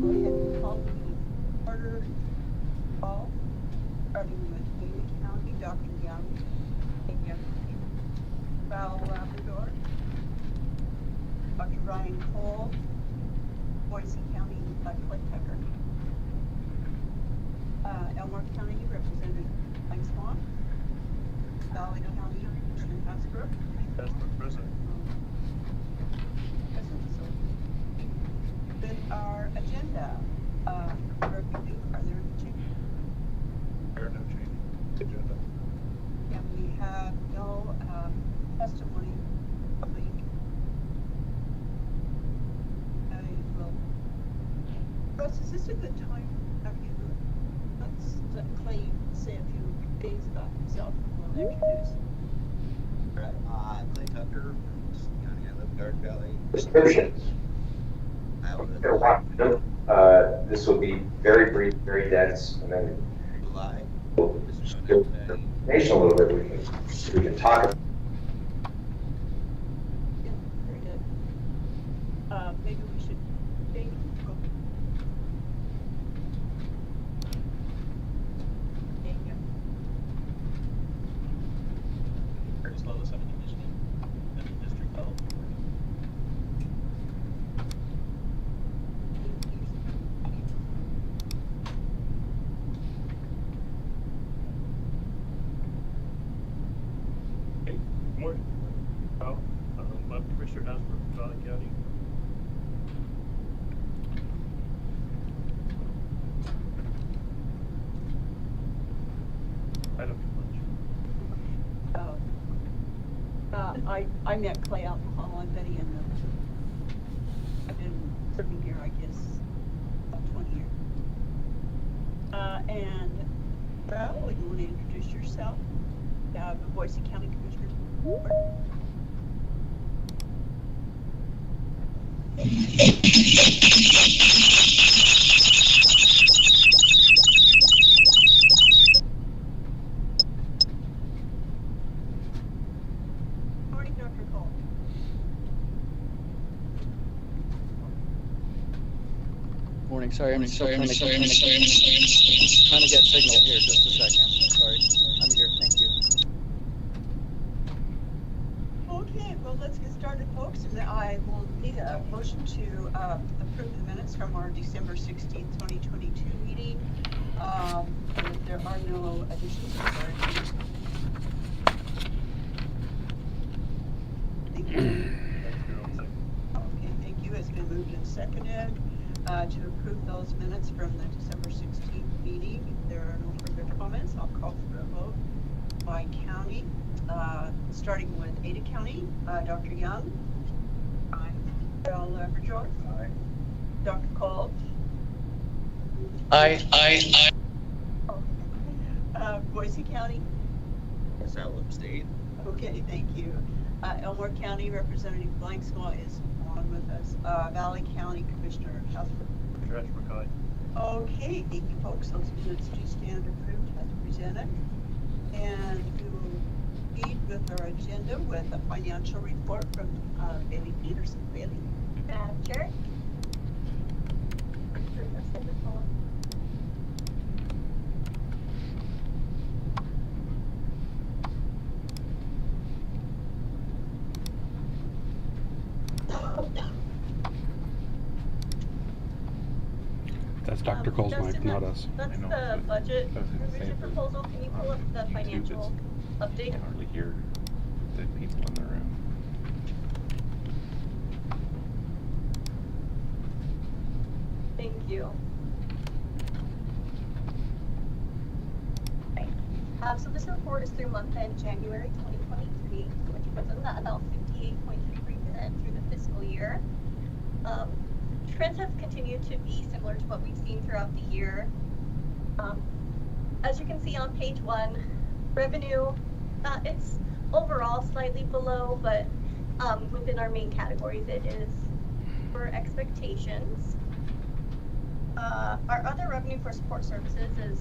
Go ahead and call the meeting order. Call, starting with Ada County, Dr. Young, Val Labrador, Dr. Ryan Cole, Boise County, Clay Tucker, Elmore County, Representative Mike Swan, Valley County, Commissioner Hasbrook. Hasbrook, present. With our agenda, review, are there any changes? There are no changes to the agenda. And we have no testimony public. I will. Russ, is this a good time? Have you, let's let Clay say a few things about himself and we'll introduce. Right. Clay Tucker, County, I live in Garden Valley. Descriptions. This will be very brief, very dense, and then July. we'll give information a little bit. We can talk. Yeah, very good. Maybe we should maybe go. There you go. As well as some conditioning and the district health. Okay, good morning. Well, I'm Commissioner Hasbrook, Valley County. I don't do much. I met Clay out in the hall and Betty, and I've been serving here, I guess, about 20 years. And Val, you want to introduce yourself? The Boise County Commissioner's Report. Morning, Dr. Cole. Morning, sorry, I'm trying to get signal here, just a second, sorry. I'm here, thank you. Okay, well, let's get started, folks, and I will need a motion to approve the minutes from our December 16th, 2022 meeting. If there are no additions or corrections. Thank you. Okay, thank you. It's been moved and seconded to approve those minutes from the December 16th meeting. If there are no further comments, I'll call for a vote by county. Starting with Ada County, Dr. Young. Aye. Val Labrador. Aye. Dr. Cole. Aye. Boise County. Yes, I will abstain. Okay, thank you. Elmore County Representative Blanksma is on with us. Valley County Commissioner Hasbrook. Commissioner Hasbrook, aye. Okay, thank you, folks. Those minutes do stand approved as presented. And we will proceed with our agenda with a financial report from Bailey Peterson. Bailey. Madam Chair. That's Dr. Cole's mic, Justin, not us. That's I know, the but budget I was gonna say revision for, proposal. Can you pull up the YouTube, financial I update? can hardly hear the people in the room. Thank you. Okay. So this report is through month end January 2023, which puts us at about 58.3% through the fiscal year. Trends have continued to be similar to what we've seen throughout the year. As you can see on page 1, revenue, it's overall slightly below, but within our main categories, it is for expectations. Our other revenue for support services is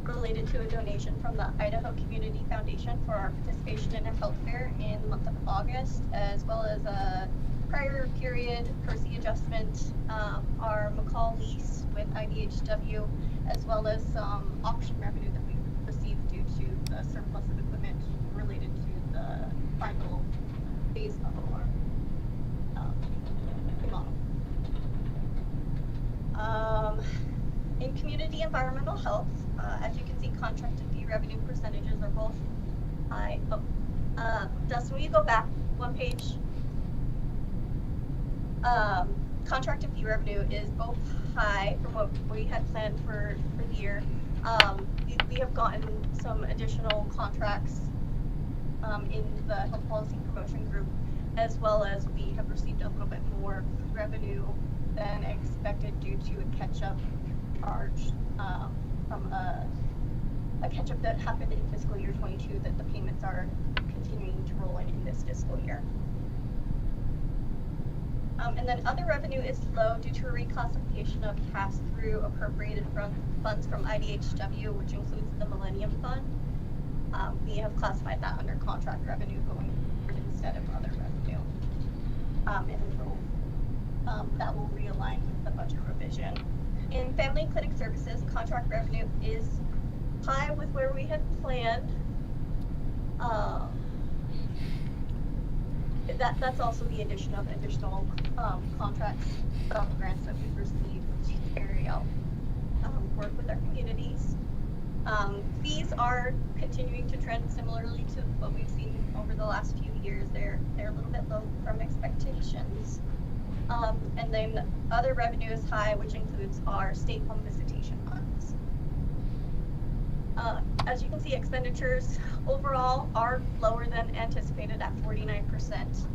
related to a donation from the Idaho Community Foundation for our participation in a health fair in the month of August, as well as a prior period Percy adjustment, our McCall lease with IDHW, as well as some auction revenue that we received due to the surplus of equipment related to the final phase of our remodel. In community environmental health, as you can see, contracted fee revenue percentages are both high. Dustin, will you go back one page? Contracted fee revenue is both high from what we had planned for the year. We have gotten some additional contracts in the health policy promotion group, as well as we have received a little bit more revenue than expected due to a catch-up charge from a catch-up that happened in fiscal year 22 that the payments are continuing to roll in this fiscal year. And then other revenue is low due to a reclassification of pass-through appropriated funds from IDHW, which includes the Millennium Fund. We have classified that under contract revenue going forward instead of other revenue. And that will realign with the budget revision. In family and clinic services, contract revenue is high with where we had planned. That's also the addition of additional contracts, grants that we've received to carry out work with our communities. Fees are continuing to trend similarly to what we've seen over the last few years. They're a little bit low from expectations. And then other revenue is high, which includes our state home visitation funds. As you can see, expenditures overall are lower than anticipated at 49%.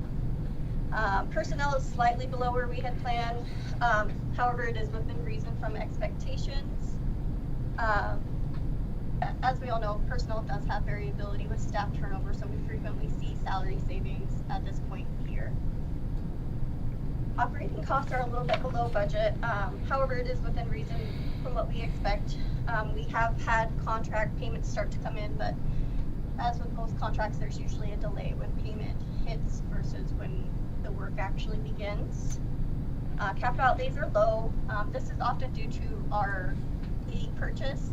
Personnel is slightly below where we had planned. However, it is within reason from expectations. As we all know, personnel does have variability with staff turnover, so we frequently see salary savings at this point in the year. Operating costs are a little bit below budget. However, it is within reason from what we expect. We have had contract payments start to come in, but as with most contracts, there's usually a delay when payment hits versus when the work actually begins. Capital outlays are low. This is often due to our fleet purchase.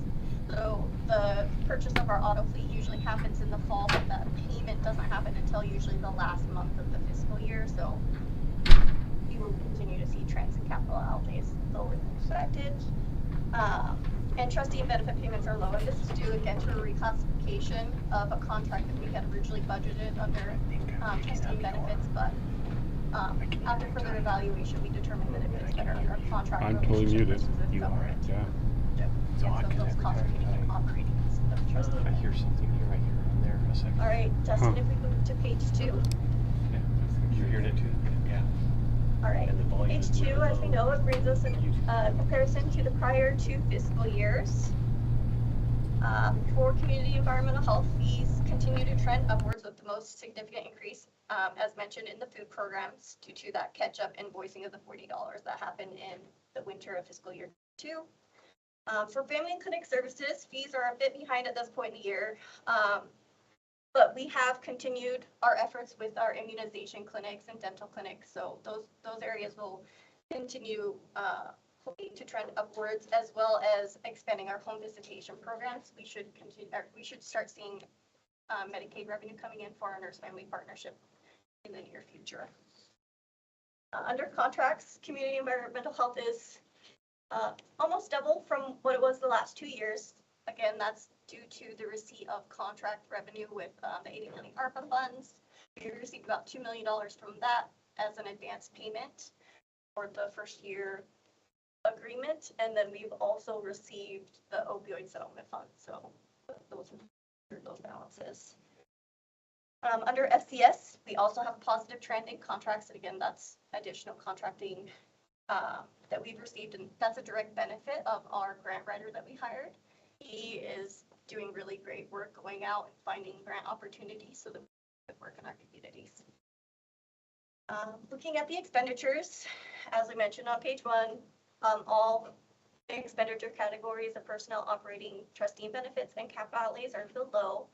So the purchase of our auto fleet usually happens in the fall, but the payment doesn't happen until usually the last month of the fiscal year. So we will continue to see trends in capital outlays lower than expected. And trustee and benefit payments are low, and this is due again to a reclassification of a contract that we had originally budgeted under trustee and benefits, but after further evaluation, we determined that it was better under a contract. I'm totally muted. You are? Yeah. So those costs are getting operating instead of trustee. I hear something here, I hear on there a second. All right, Dustin, if we move to page 2. Yeah. You're hearing it too? Yeah. All right, And the volume page is 2, really as we low. know, it brings us in comparison to the prior 2 fiscal years. For community environmental health, fees continue to trend upwards with the most significant increase, as mentioned in the food programs, due to that catch-up invoicing of the $40 that happened in the winter of fiscal year 2. For family and clinic services, fees are a bit behind at this point in the year. But we have continued our efforts with our immunization clinics and dental clinics, so those areas will continue to trend upwards, as well as expanding our home visitation programs. We should start seeing Medicaid revenue coming in for our nurse family partnership in the near future. Under contracts, community environmental health is almost double from what it was the last 2 years. Again, that's due to the receipt of contract revenue with the 80 million ARPA funds. We received about $2 million from that as an advance payment for the first year agreement. And then we've also received the opioid settlement fund. So those balances. Under FCS, we also have a positive trend in contracts. And again, that's additional contracting that we've received. And that's a direct benefit of our grant writer that we hired. He is doing really great work going out and finding grant opportunities so that we can work in our communities. Looking at the expenditures, as we mentioned on page 1, all expenditure categories of personnel, operating, trustee and benefits, and capital outlays are below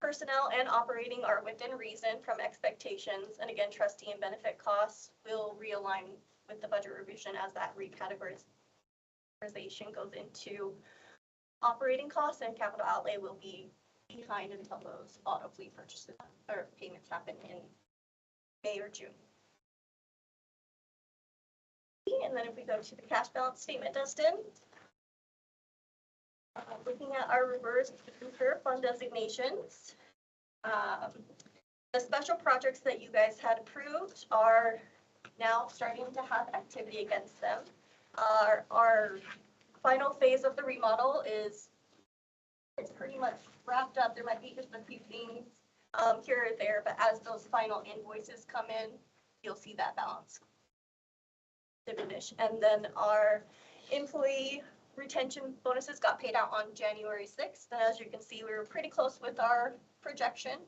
Personnel and operating are within reason from expectations, and again, trustee and benefit costs will realign with the budget revision as that recategorization goes into operating costs, and capital outlay will be behind until those auto fleet purchases or payments happen in May or June. And then if we go to the cash balance statement, Dustin. Looking at our reserve fund designations, the special projects that you guys had approved are now starting to have activity against them. Our final phase of the remodel it's pretty much wrapped up. There might be just a few things here or there, but as those final invoices come in, you'll see that balance diminish. And then our employee retention bonuses got paid out on January 6th. And as you can see, we were pretty close with our projection,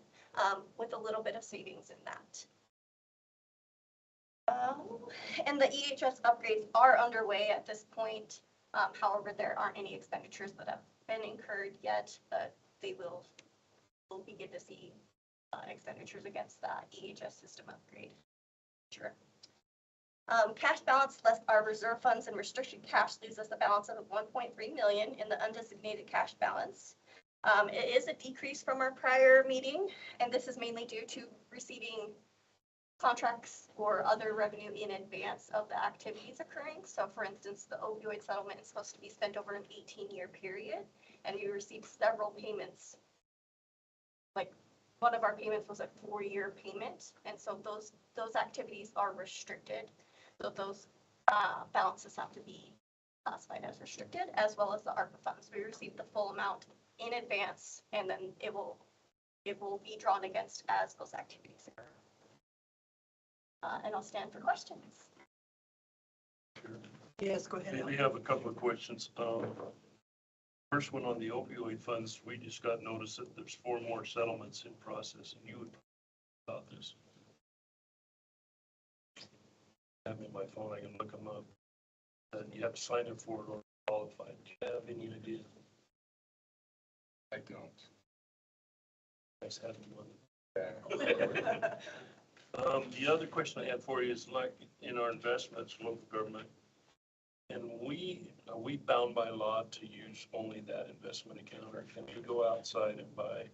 with a little bit of savings in that. And the EHS upgrades are underway at this point. However, there aren't any expenditures that have been incurred yet, but we'll begin to see expenditures against that EHS system upgrade. Sure. Cash balance less our reserve funds and restricted cash leaves us a balance of 1.3 million in the undesignated cash balance. It is a decrease from our prior meeting, and this is mainly due to receiving contracts or other revenue in advance of the activities occurring. So for instance, the opioid settlement is supposed to be spent over an 18-year period, and we received several payments. Like one of our payments was a 4-year payment, and so those activities are restricted. So those balances have to be classified as restricted, as well as the ARPA funds. We received the full amount in advance, and then it will be drawn against as those activities occur. And I'll stand for questions. Yes, go ahead. We have a couple of questions. First one on the opioid funds, we just got notice that there's 4 more settlements in process, and you would about this. I have it on my phone, I can look them up. You have to sign up for it or qualify. Do you have any idea? I don't. Nice having one. The other question I had for you is, like in our investments, local government, and are we bound by law to use only that investment account, or can we go outside and buy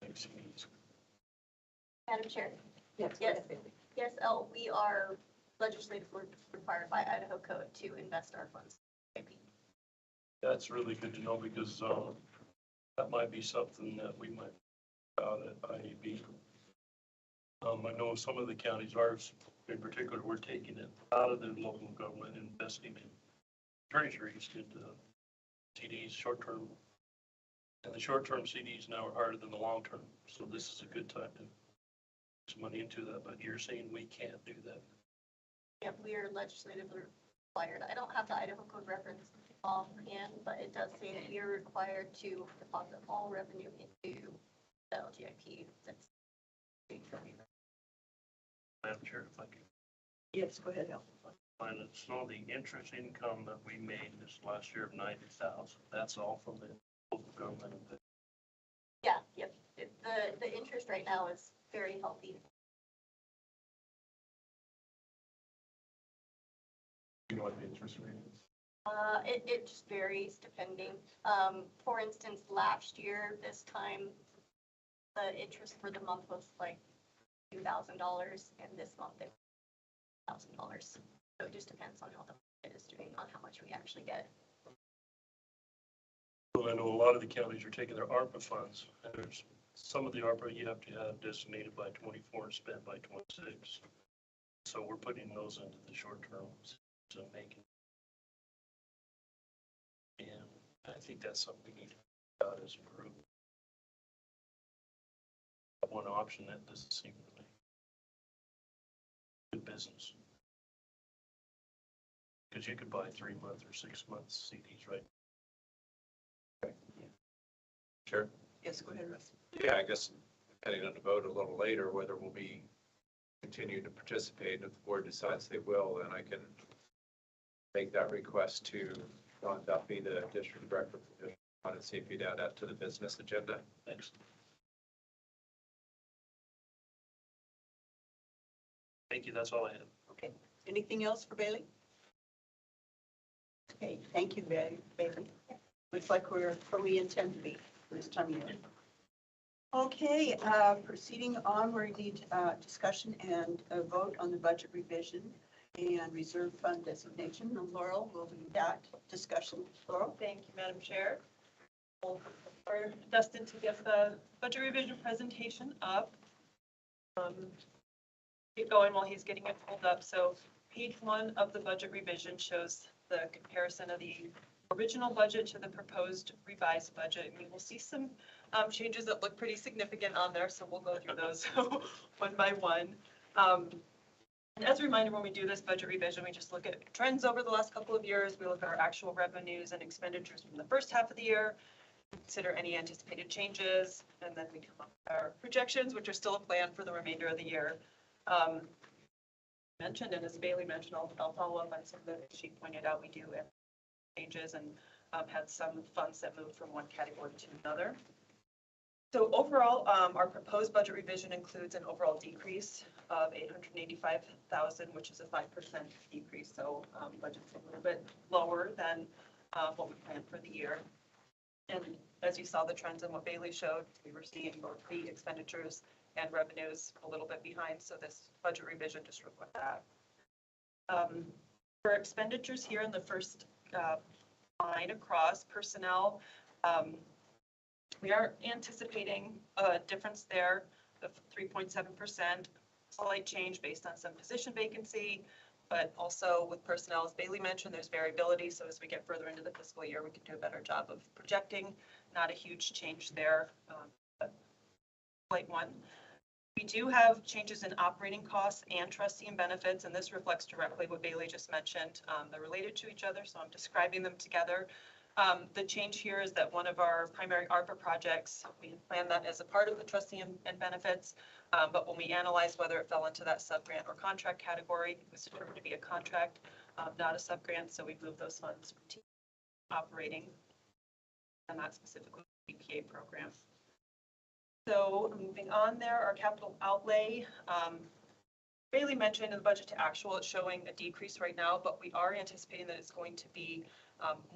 vaccines? Madam Chair. Yes. Yes, we are legislatively required by Idaho Code to invest our funds. That's really good to know, because that might be something that we might about at IAB. I know some of the counties, ours in particular, we're taking it out of their local government, investing in treasuries into CDs, short-term. And the short-term CDs now are harder than the long-term. So this is a good time to put some money into that, but you're saying we can't do that. Yep, we are legislatively required. I don't have the Idaho Code reference offhand, but it does say that we are required to deposit all revenue into the LGIP. That's Madam Chair, if I could. Yes, go ahead, Al. And it's all the interest income that we made this last year of 90,000. That's all from the local government. Yeah, yep. The interest right now is very healthy. You know what the interest rate is? It just varies depending. For instance, last year, this time, the interest for the month was like $2,000, and this month it's $1,000. So it just depends on how the market is doing, on how much we actually get. Well, I know a lot of the counties are taking their ARPA funds, and there's some of the ARPA you have to have designated by 24 and spent by 26. So we're putting those into the short term to make it. And I think that's something we need to think about as a group. One option that doesn't seem really good business. Because you could buy 3-month or 6-month CDs, right? Sure. Yes, go ahead, Russ. Yeah, I guess depending on the vote a little later, whether we'll be continue to participate, and if the board decides they will, then I can make that request to Don Duffy, the district director, and see if he'd add that to the business agenda. Excellent. Thank you, that's all I have. Okay, anything else for Bailey? Okay, thank you, Bailey. Looks like we're where we intend to be this time of year. Okay, proceeding on, we need discussion and a vote on the budget revision and reserve fund designation. And Laurel will lead that discussion. Laurel? Thank you, Madam Chair. For Dustin to get the budget revision presentation up. Keep going while he's getting it pulled up. So page 1 of the budget revision shows the comparison of the original budget to the proposed revised budget. And you will see some changes that look pretty significant on there. So we'll go through those one by one. And as a reminder, when we do this budget revision, we just look at trends over the last couple of years. We look at our actual revenues and expenditures from the first half of the year, consider any anticipated changes, and then we come up with our projections, which are still a plan for the remainder of the year. Mentioned, and as Bailey mentioned, I'll follow up on some of the she pointed out, we do have changes and had some funds that moved from one category to another. So overall, our proposed budget revision includes an overall decrease of $885,000, which is a 5% decrease. So budget's a little bit lower than what we planned for the year. And as you saw the trends in what Bailey showed, we were seeing both the expenditures and revenues a little bit behind. So this budget revision just reflects that. For expenditures here in the first line across personnel, we are anticipating a difference there of 3.7%, slight change based on some position vacancy, but also with personnel, as Bailey mentioned, there's variability. So as we get further into the fiscal year, we can do a better job of projecting. Not a huge change there, slight one. We do have changes in operating costs and trustee and benefits, and this reflects directly what Bailey just mentioned. They're related to each other, so I'm describing them together. The change here is that one of our primary ARPA projects, we had planned that as a part of the trustee and benefits, but when we analyzed whether it fell into that sub-grant or contract category, it was determined to be a contract, not a sub-grant, so we moved those funds to operating, and that specifically the EPA program. So moving on there, our capital outlay, Bailey mentioned in the budget to actual, it's showing a decrease right now, but we are anticipating that it's going to be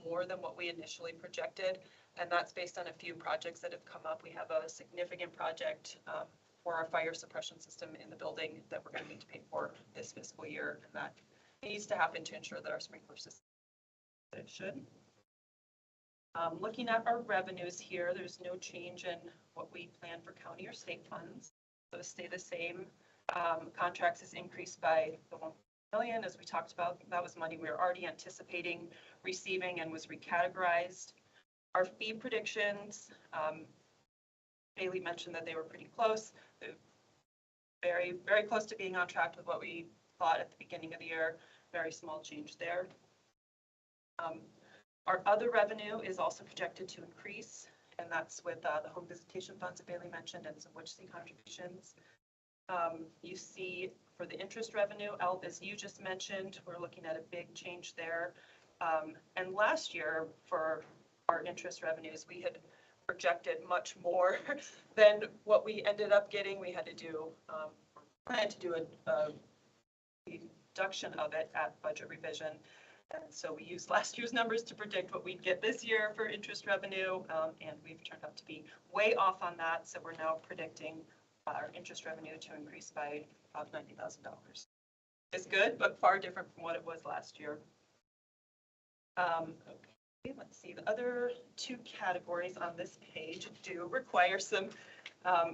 more than what we initially projected. And that's based on a few projects that have come up. We have a significant project for our fire suppression system in the building that we're going to need to pay for this fiscal year. And that needs to happen to ensure that our sprinkler system should. Looking at our revenues here, there's no change in what we plan for county or state funds. Those stay the same. Contracts is increased by the $1 million, as we talked about. That was money we were already anticipating receiving and was recategorized. Our fee predictions, Bailey mentioned that they were pretty close. They're very, very close to being on track with what we thought at the beginning of the year. Very small change there. Our other revenue is also projected to increase, and that's with the home visitation funds that Bailey mentioned and some WICC contributions. You see for the interest revenue, as you just mentioned, we're looking at a big change there. And last year for our interest revenues, we had projected much more than what we ended up getting. We had to do, plan to do a reduction of it at budget revision. And so we used last year's numbers to predict what we'd get this year for interest revenue, and we've turned out to be way off on that. So we're now predicting our interest revenue to increase by about $90,000. It's good, but far different from what it was last year. Okay, let's see. The other two categories on this page do require some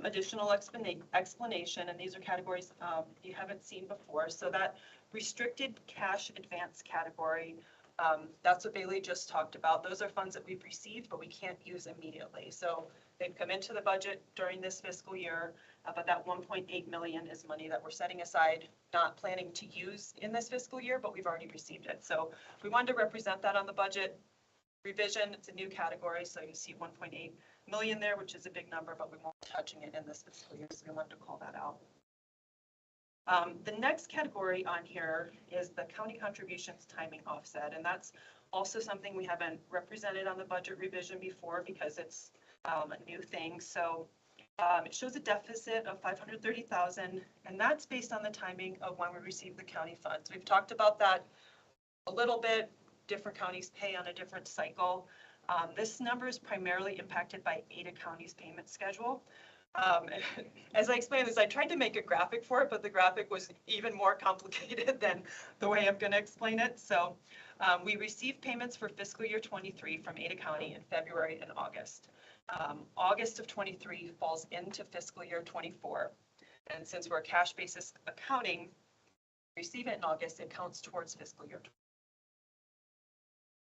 additional explanation, and these are categories you haven't seen before. So that restricted cash advance category, that's what Bailey just talked about. Those are funds that we've received, but we can't use immediately. So they've come into the budget during this fiscal year, but that $1.8 million is money that we're setting aside, not planning to use in this fiscal year, but we've already received it. So we wanted to represent that on the budget revision. It's a new category, so you see $1.8 million there, which is a big number, but we won't be touching it in this fiscal year, so we wanted to call that out. The next category on here is the county contributions timing offset, and that's also something we haven't represented on the budget revision before because it's a new thing. So It shows a deficit of 530,000, and that's based on the timing of when we receive the county funds. We've talked about that a little bit. Different counties pay on a different cycle. This number is primarily impacted by Ada County's payment schedule. As I explained this, I tried to make a graphic for it, but the graphic was even more complicated than the way I'm going to explain it. So we received payments for fiscal year 23 from Ada County in February and August. August of 23 falls into fiscal year 24. And since we're a cash basis accounting, receive it in August, it counts towards fiscal year 24.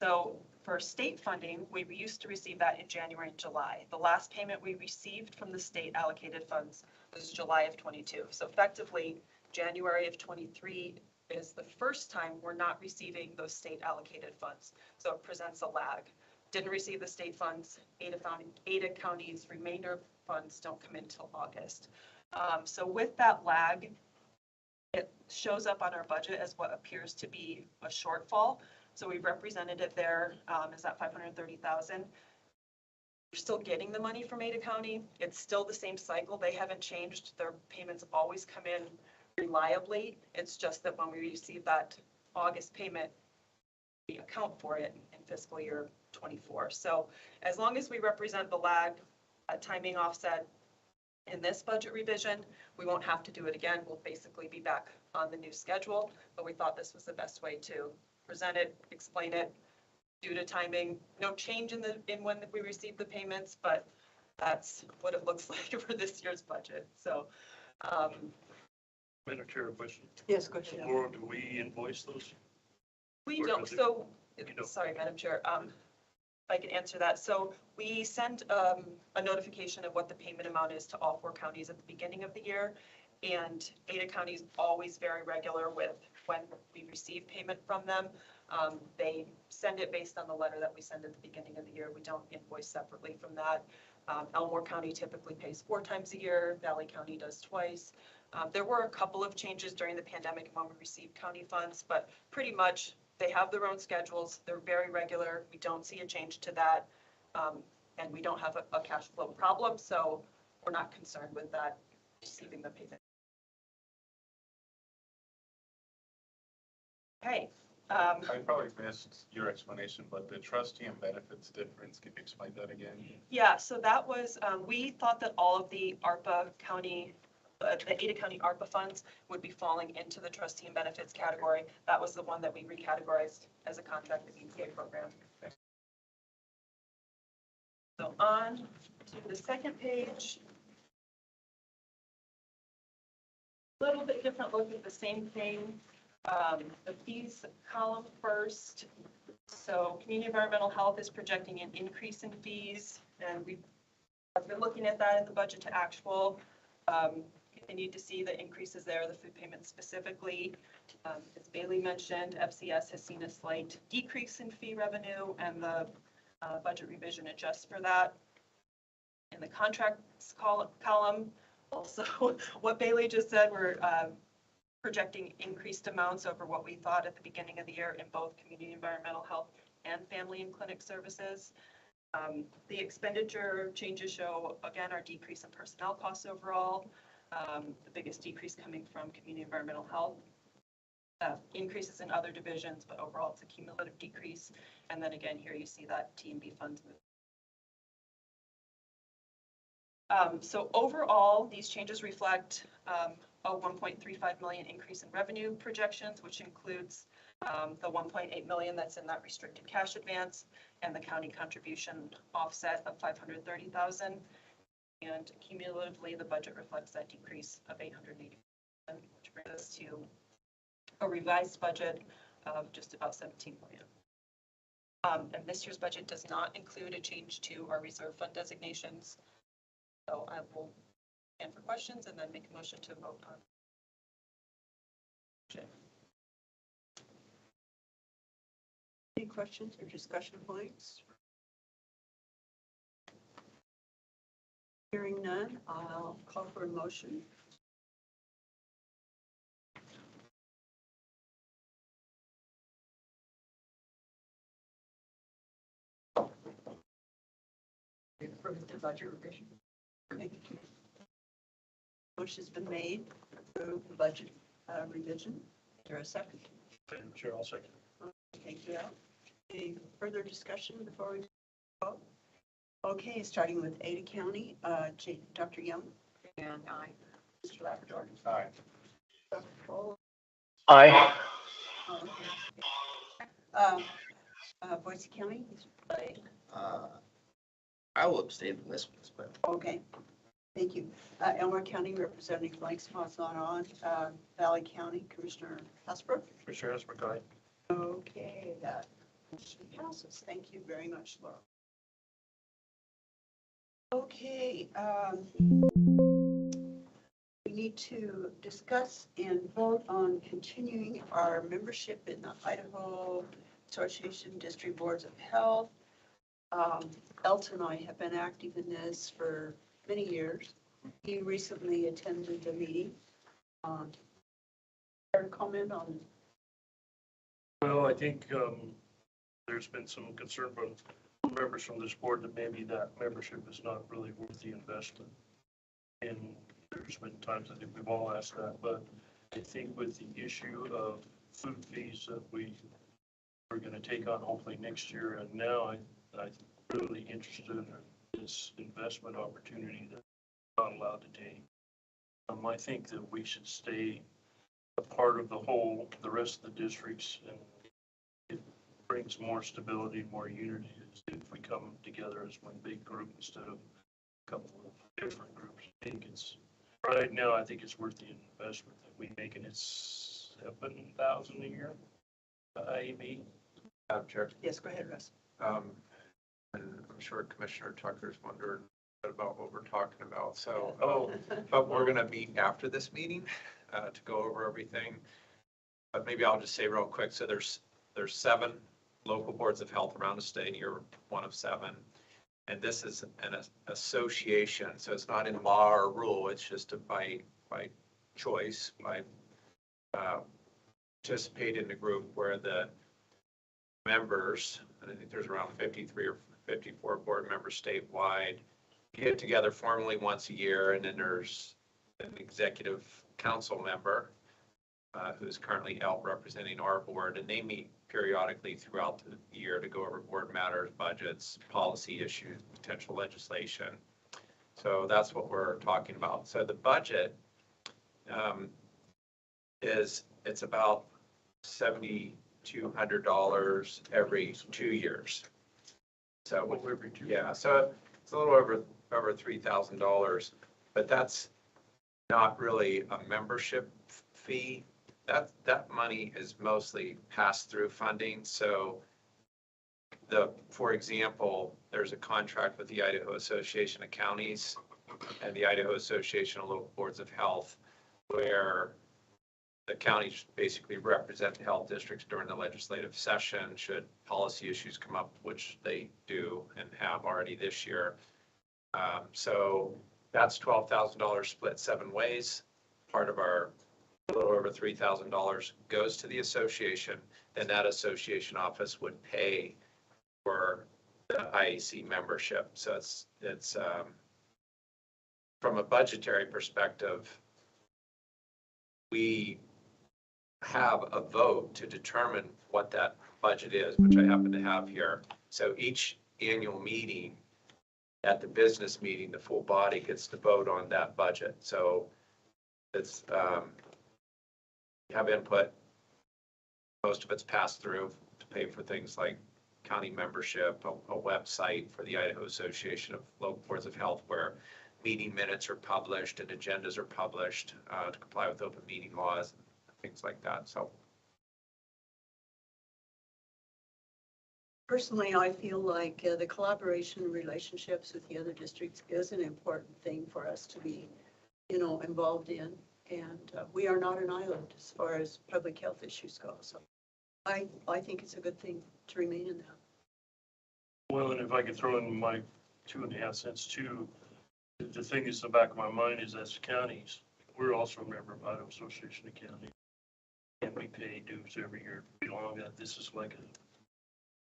So for state funding, we used to receive that in January and July. The last payment we received from the state allocated funds was July of 22. So effectively, January of 23 is the first time we're not receiving those state allocated funds. So it presents a lag. Didn't receive the state funds, Ada County's remainder funds don't come in until August. So with that lag, it shows up on our budget as what appears to be a shortfall. So we've represented it there as that 530,000. We're still getting the money from Ada County. It's still the same cycle. They haven't changed. Their payments always come in reliably. It's just that when we receive that August payment, we account for it in fiscal year 24. So as long as we represent the lag, a timing offset in this budget revision, we won't have to do it again. We'll basically be back on the new schedule, but we thought this was the best way to present it, explain it due to timing. No change in when we receive the payments, but that's what it looks like for this year's budget. So, Madam Chair, a question. Yes, go ahead. Laura, do we invoice those? we Or don't. does it- So, You don't. sorry, Madam Chair. If I can answer that. So we send a notification of what the payment amount is to all 4 counties at the beginning of the year. And Ada County is always very regular with when we receive payment from them. They send it based on the letter that we send at the beginning of the year. We don't invoice separately from that. Elmore County typically pays 4 times a year. Valley County does twice. There were a couple of changes during the pandemic when we received county funds, but pretty much they have their own schedules. They're very regular. We don't see a change to that. And we don't have a cash flow problem, so we're not concerned with that, receiving the payment. Okay. I probably missed your explanation, but the trustee and benefits difference, can you explain that again? Yeah, so that was, we thought that all of the ARPA County, the Ada County ARPA funds would be falling into the trustee and benefits category. That was the one that we recategorized as a contracted EPA program. So on to the second page. A little bit different look at the same thing. The fees column first. So community environmental health is projecting an increase in fees, and we've been looking at that in the budget to actual. Continue to see the increases there, the food payments specifically. As Bailey mentioned, FCS has seen a slight decrease in fee revenue, and the budget revision adjusts for that. In the contracts column, also what Bailey just said, we're projecting increased amounts over what we thought at the beginning of the year in both community environmental health and family and clinic services. The expenditure changes show, again, our decrease in personnel costs overall. The biggest decrease coming from community environmental health. Increases in other divisions, but overall it's a cumulative decrease. And then again, here you see that T&B funds move. So overall, these changes reflect a 1.35 million increase in revenue projections, which includes the 1.8 million that's in that restricted cash advance and the county contribution offset of 530,000. And cumulatively, the budget reflects that decrease of 880,000, which brings us to a revised budget of just about 17 million. And this year's budget does not include a change to our reserve fund designations. So I will stand for questions and then make a motion to vote on. Any questions or discussion points? Hearing none, I'll call for a motion. Approve the budget revision. Thank you. Motion's been made to approve the budget revision. Is there a second? Madam Chair, I'll second. Thank you, Al. Any further discussion before we vote? Okay, starting with Ada County, Dr. Young. And I. Mr. Labrador. Aye. Dr. Cole. Aye. Boise County. Aye. I will abstain from this one, but Okay, thank you. Elmore County Representative Blank Spot's not on. Valley County Commissioner Hasbrook. Commissioner Hasbrook, aye. Okay, that motion passes. Thank you very much, Laura. Okay, we need to discuss and vote on continuing our membership in the Idaho Association District Boards of Health. Elton and I have been active in this for many years. He recently attended the meeting. Care to comment on? Well, I think there's been some concern from members from this board that maybe that membership is not really worth the investment. And there's been times I think we've all asked that, but I think with the issue of food fees that we are going to take on hopefully next year, and now I'm really interested in this investment opportunity that we're not allowed to take. I think that we should stay a part of the whole, the rest of the districts, and it brings more stability, more unity if we come together as one big group instead of a couple of different groups. I think it's, right now, I think it's worth the investment that we make, and it's $7,000 a year, IAB. Madam Chair. Yes, go ahead, Russ. And I'm sure Commissioner Tucker's wondering about what we're talking about. So, but we're going to meet after this meeting to go over everything. But maybe I'll just say real quick. So there's 7 local boards of health around the state. You're one of 7. And this is an association. So it's not in law or rule. It's just by choice, by participate in the group where the members, and I think there's around 53 or 54 board members statewide, get together formally once a year, and then there's an executive council member who's currently out representing our board, and they meet periodically throughout the year to go over board matters, budgets, policy issues, potential legislation. So that's what we're talking about. So the budget it's about $7,200 every 2 years. So Every 2 yeah, so it's a little over $3,000, but that's not really a membership fee. That money is mostly pass-through funding. So for example, there's a contract with the Idaho Association of Counties and the Idaho Association of Local Boards of Health, where the counties basically represent the health districts during the legislative session should policy issues come up, which they do and have already this year. So that's $12,000 split 7 ways. Part of our little over $3,000 goes to the association, then that association office would pay for the IAC membership. So it's from a budgetary perspective, we have a vote to determine what that budget is, which I happen to have here. So each annual meeting, at the business meeting, the full body gets to vote on that budget. So it's have input. Most of it's passed through to pay for things like county membership, a website for the Idaho Association of Local Boards of Health where meeting minutes are published and agendas are published to comply with open meeting laws, and things like that. So Personally, I feel like the collaboration and relationships with the other districts is an important thing for us to be, involved in. And we are not an island as far as public health issues go. So I think it's a good thing to remain in that. Well, and if I could throw in my 2.5 cents too, the thing is, the back of my mind is as counties, we're also a member of Idaho Association of Counties, and we pay dues every year to belong. That this is like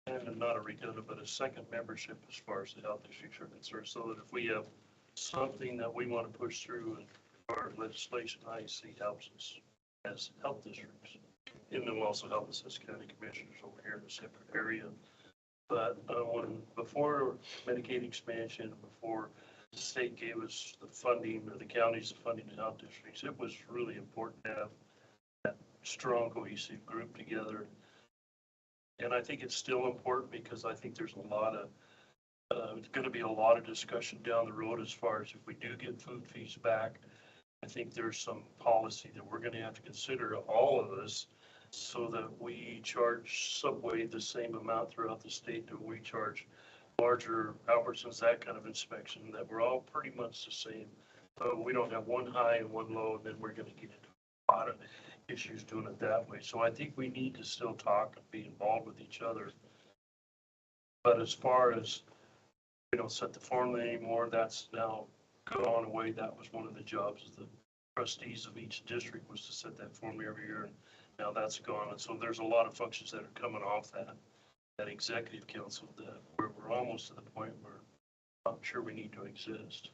and not a redundant, but a second membership as far as the health districts are concerned. So that if we have something that we want to push through, and our legislation, I see, helps us as health districts. And it will also help us as county commissioners over here in a separate area. But before Medicaid expansion, before the state gave us the funding, or the counties the funding to health districts, it was really important to have that strong cohesive group together. And I think it's still important because I think there's going to be a lot of discussion down the road as far as if we do get food fees back. I think there's some policy that we're going to have to consider, all of us, so that we charge Subway the same amount throughout the state that we charge larger Albertsons, that kind of inspection, that we're all pretty much the same. We don't have one high and one low, and then we're going to get into a lot of issues doing it that way. So I think we need to still talk and be involved with each other. But as far as, set the formula anymore, that's now gone away. That was one of the jobs of the trustees of each district, was to set that formula every year. And now that's gone. And so there's a lot of functions that are coming off that executive council that we're almost to the point where I'm sure we need to exist.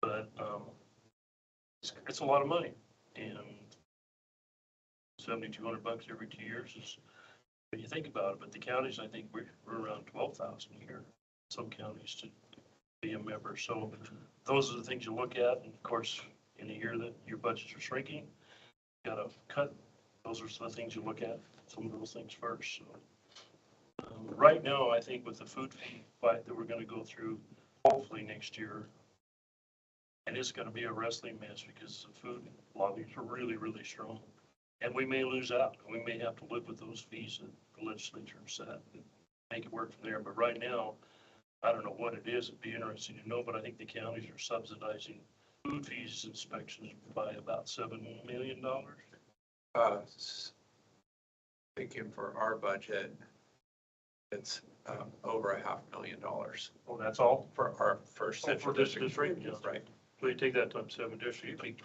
But it's a lot of money, and $7,200 every 2 years is, when you think about it. But the counties, I think we're around 12,000 a year. Some counties to be a member. So those are the things you look at. And of course, in a year that your budgets are shrinking, you got to cut. Those are the things you look at, some of those things first. So right now, I think with the food fee fight that we're going to go through, hopefully next year, and it's going to be a wrestling match because the food lobbies are really, really strong. And we may lose out. We may have to live with those fees that the legislature set and make it work from there. But right now, I don't know what it is. It'd be interesting to know, but I think the counties are subsidizing food fees inspections by about $7 million. Thinking for our budget, it's over $500,000 Oh, that's all? for our first For central this district. district? Yeah. Right. So you take that times 7 districts, it'd be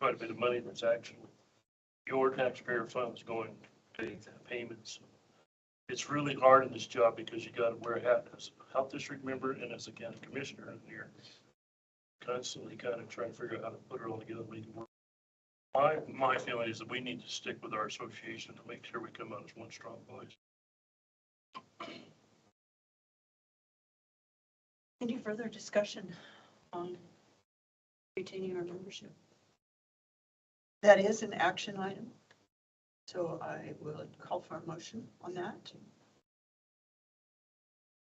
quite a bit of money that's actually your taxpayer funds going to pay that payment. So it's really hard in this job because you got to wear a hat as a health district member and as a county commissioner, and you're constantly kind of trying to figure out how to put it all together and make it work. My feeling is that we need to stick with our association to make sure we come out as one strong voice. Any further discussion on retaining our membership? That is an action item. So I will call for a motion on that.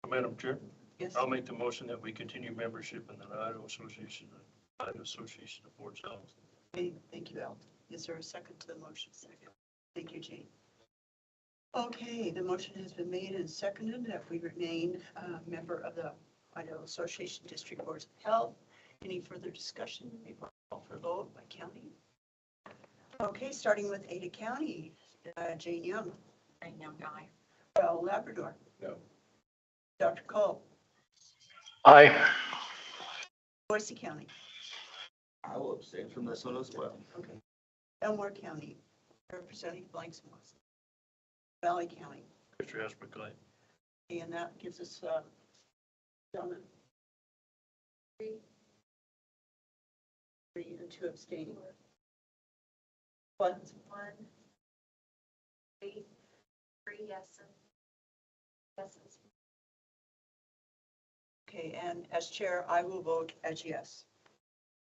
Madam Chair, Yes. I'll make the motion that we continue membership in the Idaho Association of Boards of Health. Okay, thank you, Al. Is there a second to the motion? Second. Thank you, Jane. Okay, the motion has been made and seconded that we remain a member of the Idaho Association District Boards of Health. Any further discussion? Maybe call for a vote by county. Okay, starting with Ada County, Jane Young. Jane Young, aye. Al Labrador. No. Dr. Cole. Aye. Boise County. I will abstain from this one as well. Okay. Elmore County, Representative Blanksmore. Valley County, Mr. Asperclay. and that gives us Donna. 3 and 2 abstaining. What? 1, 3 yeses. Yeses. Okay, and as chair, I will vote as yes.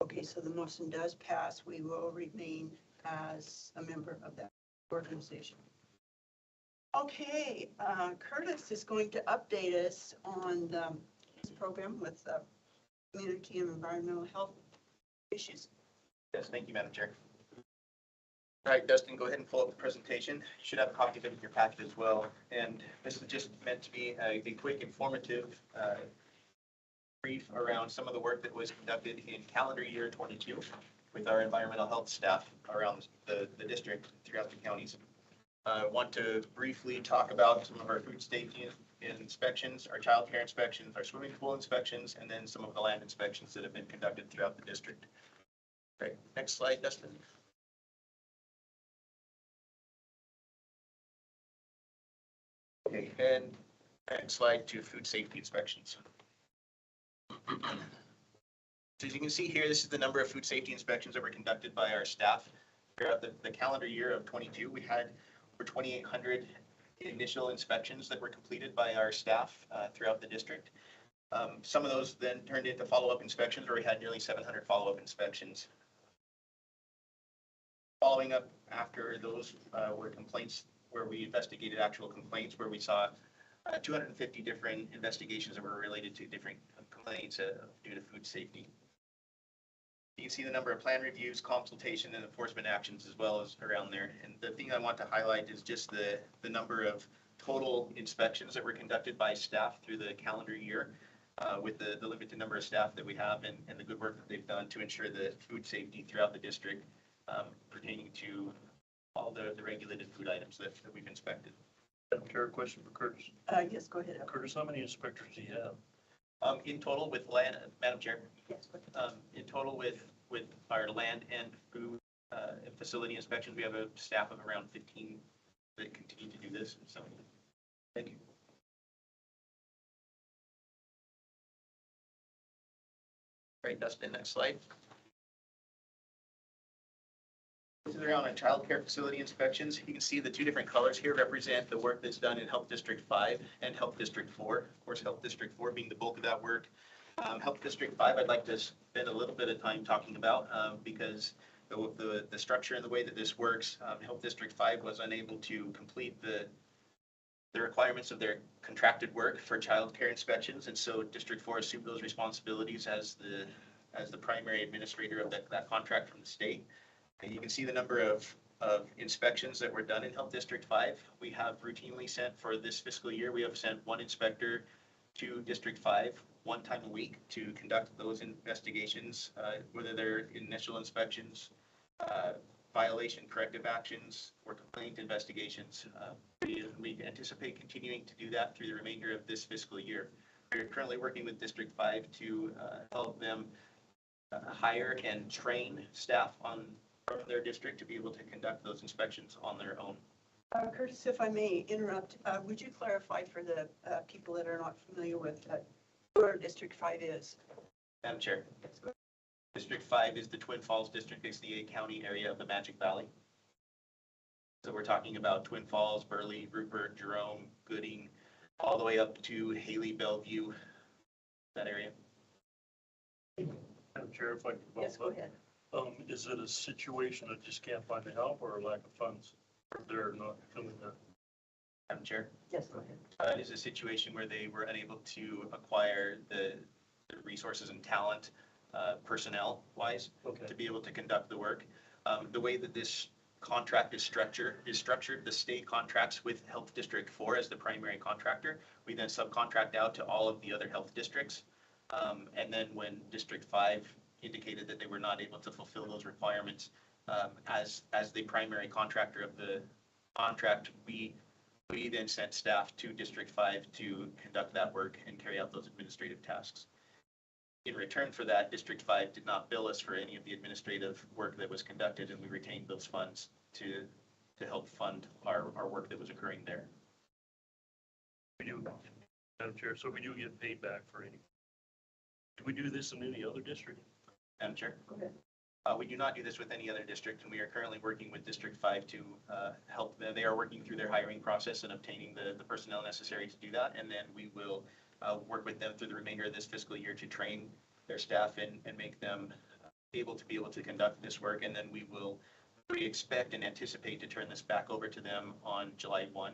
Okay, so the motion does pass. We will remain as a member of that organization. Okay, Curtis is going to update us on this program with community and environmental health issues. Yes, thank you, Madam Chair. All right, Dustin, go ahead and pull up the presentation. You should have a copy of it in your packet as well. And this is just meant to be a quick, informative brief around some of the work that was conducted in calendar year 22 with our environmental health staff around the district throughout the counties. I want to briefly talk about some of our food safety inspections, our child care inspections, our swimming pool inspections, and then some of the land inspections that have been conducted throughout the district. Okay, next slide, Dustin. Okay, and next slide to food safety inspections. So as you can see here, this is the number of food safety inspections that were conducted by our staff. Throughout the calendar year of 22, we had over 2,800 initial inspections that were completed by our staff throughout the district. Some of those then turned into follow-up inspections, where we had nearly 700 follow-up inspections. Following up after those were complaints where we investigated actual complaints, where we saw 250 different investigations that were related to different complaints due to food safety. You can see the number of plan reviews, consultation, and enforcement actions as well as around there. And the thing I want to highlight is just the number of total inspections that were conducted by staff through the calendar year, with the limited number of staff that we have and the good work that they've done to ensure the food safety throughout the district, pertaining to all the regulated food items that we've inspected. Madam Chair, a question for Curtis. Yes, go ahead. Curtis, how many inspectors do you have? In total with land, Madam Chair, Yes, go ahead. in total with our land and food and facility inspections, we have a staff of around 15 that continue to do this. So, thank you. All right, Dustin, next slide. This is around our childcare facility inspections. You can see the two different colors here represent the work that's done in Health District 5 and Health District 4. Of course, Health District 4 being the bulk of that work. Health District 5, I'd like to spend a little bit of time talking about because the structure and the way that this works, Health District 5 was unable to complete the requirements of their contracted work for childcare inspections, and so District 4 assumed those responsibilities as the primary administrator of that contract from the state. And you can see the number of inspections that were done in Health District 5. We have routinely sent, for this fiscal year, we have sent one inspector to District 5 one time a week to conduct those investigations, whether they're initial inspections, violation corrective actions, or complaint investigations. We anticipate continuing to do that through the remainder of this fiscal year. We're currently working with District 5 to help them hire and train staff from their district to be able to conduct those inspections on their own. Curtis, if I may interrupt, would you clarify for the people that are not familiar with where District 5 is? Madam Chair, District 5 is the Twin Falls district. It's the 8-county area of the Magic Valley. So we're talking about Twin Falls, Burley, Rupert, Jerome, Gooding, all the way up to Haley, Bellevue, that area. Madam Chair, if I could follow Yes, go up. ahead. Is it a situation that just can't find the help or a lack of funds? Or they're not doing that? Madam Chair, Yes, go ahead. it is a situation where they were unable to acquire the resources and talent, personnel-wise, Okay. to be able to conduct the work. The way that this contract is structured, the state contracts with Health District 4 as the primary contractor. We then subcontract out to all of the other health districts. And then when District 5 indicated that they were not able to fulfill those requirements, as the primary contractor of the contract, we then sent staff to District 5 to conduct that work and carry out those administrative tasks. In return for that, District 5 did not bill us for any of the administrative work that was conducted, and we retained those funds to help fund our work that was occurring there. We do, Madam Chair, so we do get paid back for any. Do we do this in any other district? Madam Chair? Go ahead. We do not do this with any other district, and we are currently working with District 5 to help them. They are working through their hiring process and obtaining the personnel necessary to do that, and then we will work with them through the remainder of this fiscal year to train their staff and make them able to conduct this work, and then we expect and anticipate to turn this back over to them on July 1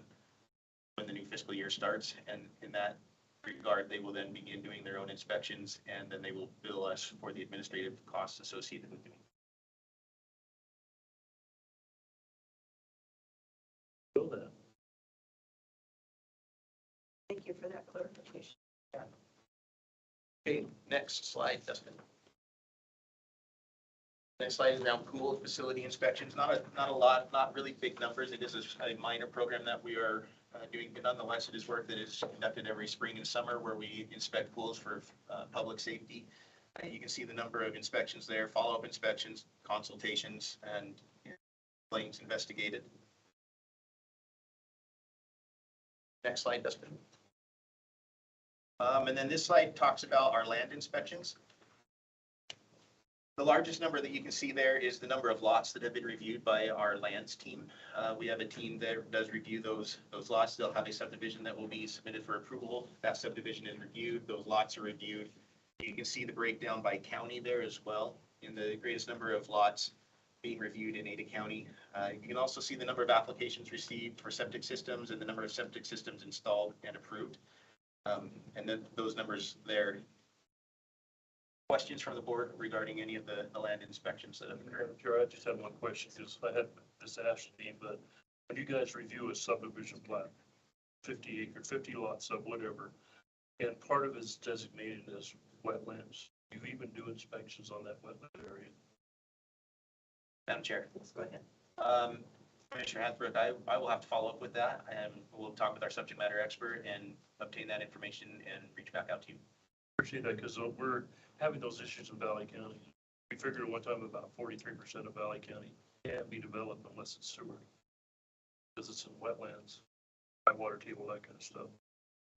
when the new fiscal year starts, and in that regard, they will then begin doing their own inspections, and then they will bill us for the administrative costs associated with doing. Bill that. Thank you for that clarification. Okay, next slide, Dustin. Next slide is around pool facility inspections. Not a lot, not really big numbers. It is a minor program that we are doing, but nonetheless, it is work that is conducted every spring and summer where we inspect pools for public safety. You can see the number of inspections there, follow-up inspections, consultations, and claims investigated. Next slide, Dustin. And then this slide talks about our land inspections. The largest number that you can see there is the number of lots that have been reviewed by our lands team. We have a team that does review those lots. They'll have a subdivision that will be submitted for approval. That subdivision is reviewed, those lots are reviewed. You can see the breakdown by county there as well, in the greatest number of lots being reviewed in Ada County. You can also see the number of applications received for septic systems and the number of septic systems installed and approved. And then those numbers there. Questions from the board regarding any of the land inspections that have occurred? Chair, I just have one question, because I had this asked me, but when you guys review a subdivision plat, 50 acre, 50 lot sub, whatever, and part of it is designated as wetlands, you even do inspections on that wetland area? Madam Chair. Let's go ahead. Commissioner Hathbrook, I will have to follow up with that, and we'll talk with our subject matter expert and obtain that information and reach back out to you. Appreciate that, because we're having those issues in Valley County. We figured one time about 43% of Valley County can't be developed unless it's sewer, because it's in wetlands, high water table, that kind of stuff.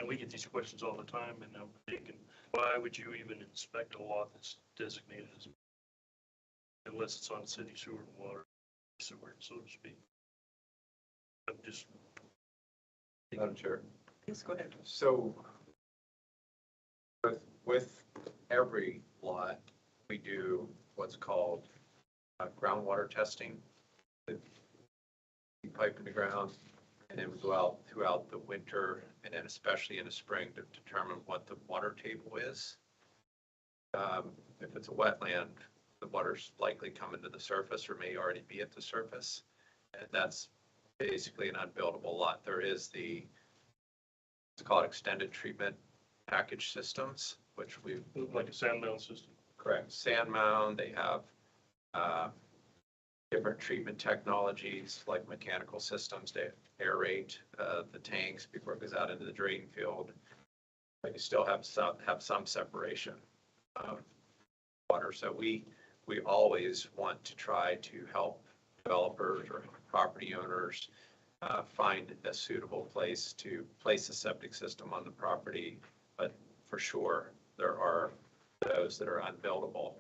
And we get these questions all the time, and I'm thinking, why would you even inspect a lot that's designated as, unless it's on city sewer and water, sewer, so to speak? I'm just. Madam Chair. Please go ahead. So with every lot, we do what's called groundwater testing. We pipe in the ground, and then we go out throughout the winter, and then especially in the spring to determine what the water table is. If it's a wetland, the water's likely coming to the surface or may already be at the surface. And that's basically an unbuildable lot. There is it's called extended treatment package systems, which we've. Like a sand mound system. Correct. Sand mound, they have different treatment technologies like mechanical systems to aerate the tanks before it goes out into the drain field. But you still have some separation of water. So we always want to try to help developers or property owners find a suitable place to place a septic system on the property. But for sure, there are those that are unbuildable.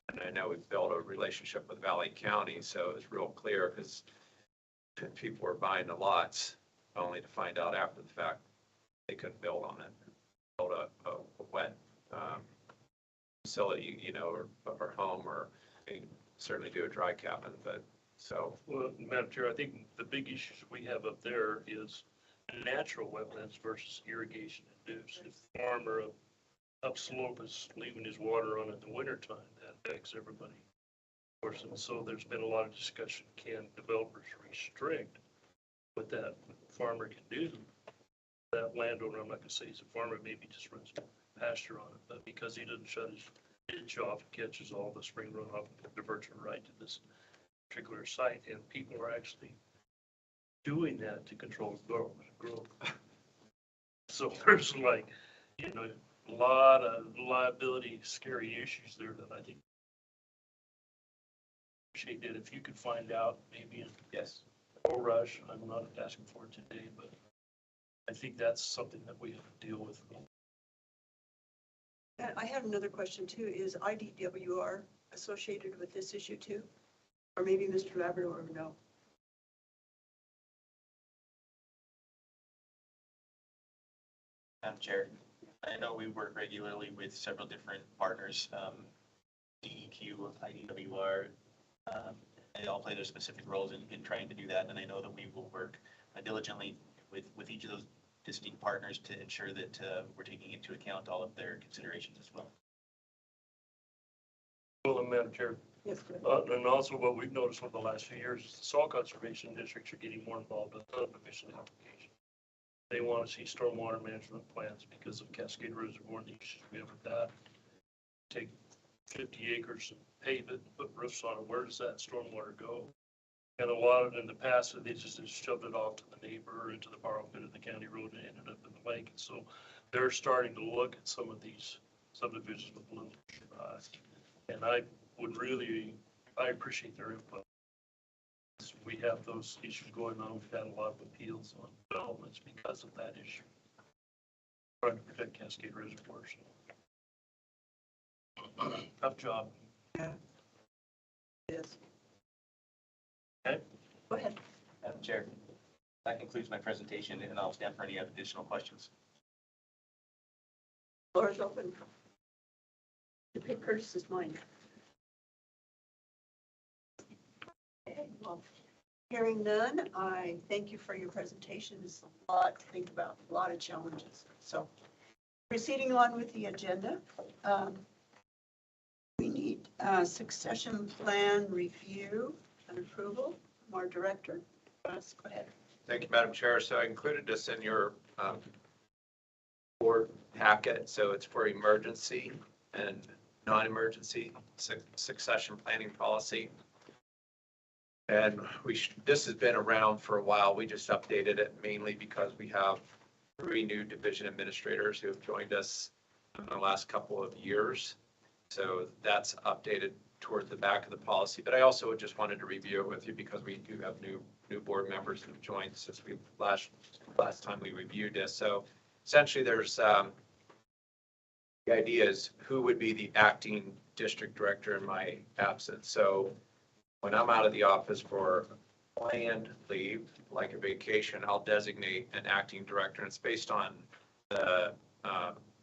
And I know we've built a relationship with Valley County, so it's real clear because people were buying the lots only to find out after the fact they couldn't build on it, build a wet facility, or home, or certainly do a dry cabin, but so. Well, Madam Chair, I think the big issues we have up there is natural wetlands versus irrigation induced. If the farmer upslope is leaving his water on in the wintertime, that affects everybody. Of course, and so there's been a lot of discussion, can developers restrict what that farmer can do? That landowner, I'm not gonna say he's a farmer, maybe just runs pasture on it, but because he doesn't shut his ditch off, catches all the spring runoff and diverts it right to this particular site, and people are actually doing that to control growth. So there's like, a lot of liability, scary issues there that I think appreciate it if you could find out maybe in Yes. no rush. I'm not asking for it today, but I think that's something that we have to deal with. And I had another question too. Is IDWR associated with this issue too? Or maybe Mr. Labrador would know. Madam Chair, I know we work regularly with several different partners, DEQ, IDWR. They all play their specific roles in trying to do that, and I know that we will work diligently with each of those distinct partners to ensure that we're taking into account all of their considerations as well. Well, Madam Chair, Yes, go ahead. and also what we've noticed over the last few years is the soil conservation districts are getting more involved with subdivision application. They want to see stormwater management plans because of Cascade Reservoir and the issues we have with that. Take 50 acres and pave it, put roofs on it. Where does that stormwater go? And a lot of it in the past, they just shoved it off to the neighbor into the borrow pit of the county road and ended up in the lake. And so they're starting to look at some of these subdivisions with blue eyes. And I appreciate their input. We have those issues going on. We've had a lot of appeals on developments because of that issue. Trying to protect Cascade Reservoir. So. Tough job. Yeah. Yes. Okay. Go ahead. Madam Chair, that concludes my presentation, and I'll stand for any additional questions. Floor is open. To pick Curtis's mind. Okay, well, hearing none, I thank you for your presentation. It's a lot to think about, a lot of challenges. So proceeding on with the agenda, we need succession plan review and approval from our director. Russ, go ahead. Thank you, Madam Chair. So I included this in your board packet. So it's for emergency and non-emergency succession planning policy. And this has been around for a while. We just updated it mainly because we have 3 new division administrators who have joined us in the last couple of years. So that's updated toward the back of the policy. But I also just wanted to review it with you because we do have new board members who have joined since we last time we reviewed this. So essentially there's the idea is who would be the acting district director in my absence. So when I'm out of the office for planned leave, like a vacation, I'll designate an acting director. And it's based on the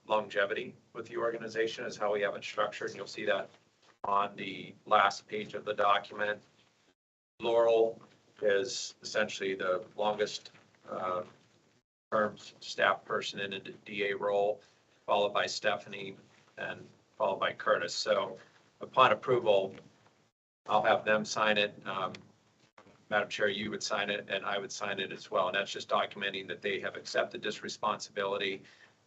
longevity with the organization is how we have it structured. And you'll see that on the last page of the document. Laurel is essentially the longest term staff person in a DA role, followed by Stephanie and followed by Curtis. So upon approval, I'll have them sign it. Madam Chair, you would sign it and I would sign it as well. And that's just documenting that they have accepted this responsibility.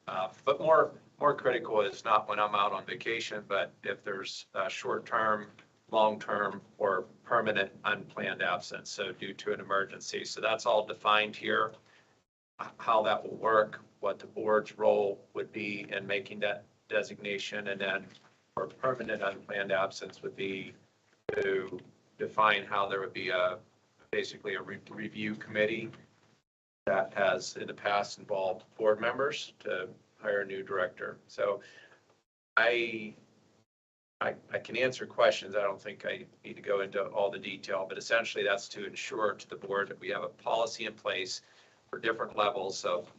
But more critical is not when I'm out on vacation, but if there's a short-term, long-term, or permanent unplanned absence, so due to an emergency. So that's all defined here, how that will work, what the board's role would be in making that designation, and then for permanent unplanned absence would be to define how there would be basically a review committee that has in the past involved board members to hire a new director. So I can answer questions. I don't think I need to go into all the detail, but essentially that's to ensure to the board that we have a policy in place for different levels of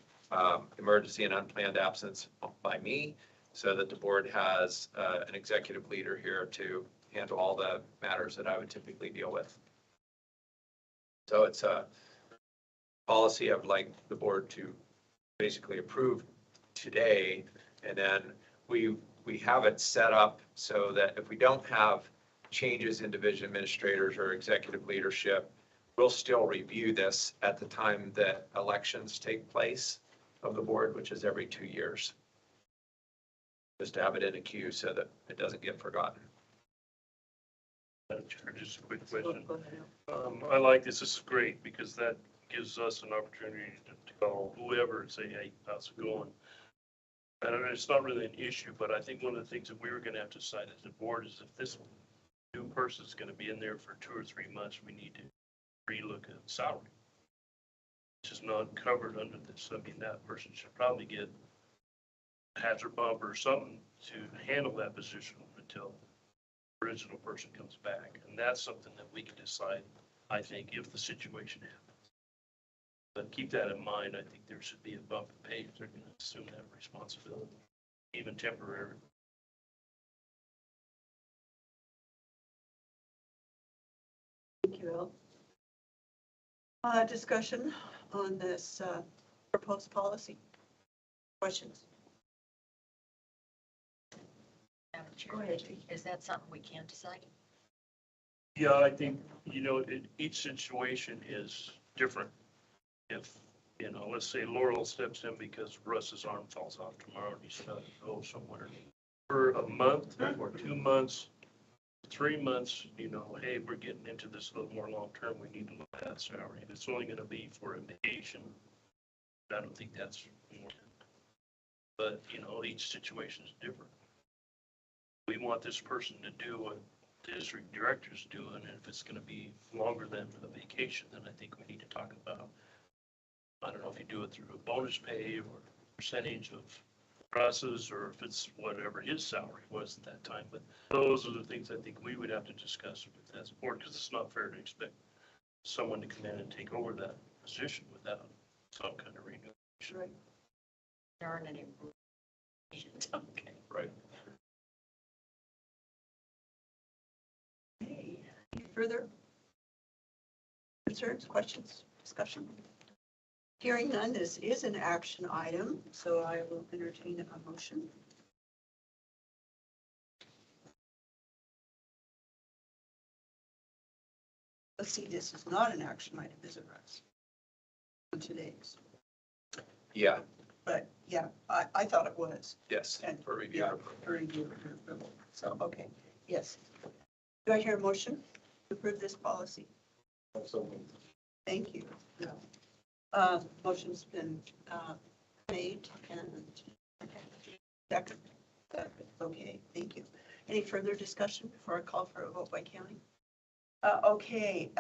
emergency and unplanned absence by me, so that the board has an executive leader here to handle all the matters that I would typically deal with. So it's a policy I would like the board to basically approve today. And then we have it set up so that if we don't have changes in division administrators or executive leadership, we'll still review this at the time that elections take place of the board, which is every 2 years. Just to have it in a queue so that it doesn't get forgotten. Madam Chair, just a quick question. I like this. This is great because that gives us an opportunity to call whoever and say, hey, how's it going? And it's not really an issue, but I think one of the things that we were going to have to decide as a board is if this new person is going to be in there for 2 or 3 months, we need to relook at salary. Which is not covered under this. I mean, that person should probably get a hazard bump or something to handle that position until the original person comes back. And that's something that we can decide, I think, if the situation happens. But keep that in mind. I think there should be a bump in pay if they're going to assume that responsibility, even temporary. Thank you, Al. Discussion on this proposed policy. Questions? Madam Chair, Go ahead. is that something we can decide? Yeah, I think, each situation is different. If, let's say Laurel steps in because Russ's arm falls off tomorrow and he's got to go somewhere for a month or 2 months, 3 months, hey, we're getting into this a little more long-term. We need to look at that salary. If it's only going to be for a vacation, I don't think that's more. But, each situation is different. We want this person to do what district director's doing, and if it's going to be longer than a vacation, then I think we need to talk about, I don't know if you do it through a bonus pay or percentage of Russ's, or if it's whatever his salary was at that time. But those are the things I think we would have to discuss with as a board, because it's not fair to expect someone to come in and take over that position without some kind of renegotiation. Right. Earn an improvement. Okay. Right. Okay. Any further concerns, questions, discussion? Hearing none, this is an action item, so I will entertain a motion. Let's see, this is not an action item, is it, Russ? On today's, Yeah, but yeah, I thought it was. yes, And for review. yeah, for review and approval. So, okay, yes. Do I hear a motion to approve this policy? Thank you. Motion's been made and second. Okay, thank you. Any further discussion before I call for a vote by county? Okay,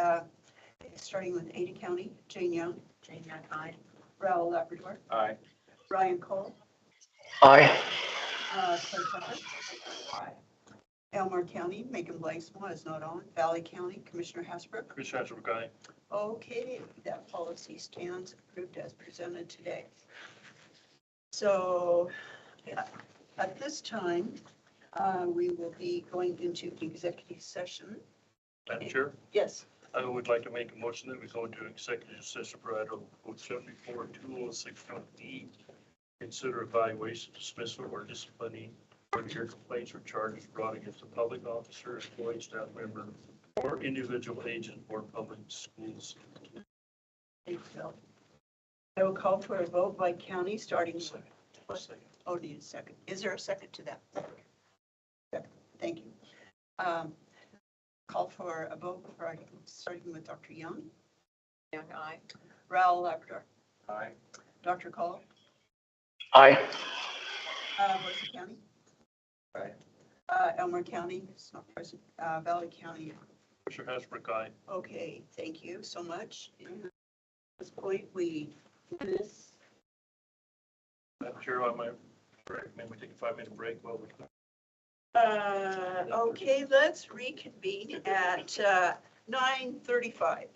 starting with Ada County, Jane Young. Jane Young, aye. Raul Labrador. Aye. Ryan Cole. Aye. Claire Tucker. Aye. Elmore County, Megan Blanksma is not on. Valley County, Commissioner Hasbrook. Commissioner Hasbrook, Okay, that policy stands approved as presented today. So at this time, we will be going into executive session. Madam Chair, Yes, I would like to make a motion that we go into executive session for Idaho Code 74-206.e. Consider evaluation, dismissal, or disciplining or hear complaints or charges brought against a public officer, employee, staff member, or individual agent or public schools. thanks, Bill. I will call for a vote by county, starting with, oh, need a second. Is there a second to that? Second. Thank you. Call for a vote for, starting with Dr. Young. Young, aye. Raul Labrador. Aye. Dr. Call. Aye. Boise County. Aye. Elmer County is not present. Valley County. Commissioner Hasbrook, aye. Okay, thank you so much. And at this point, we miss. Madam Chair, I might recommend we take a 5-minute break while we. Okay, let's reconvene at 9:35.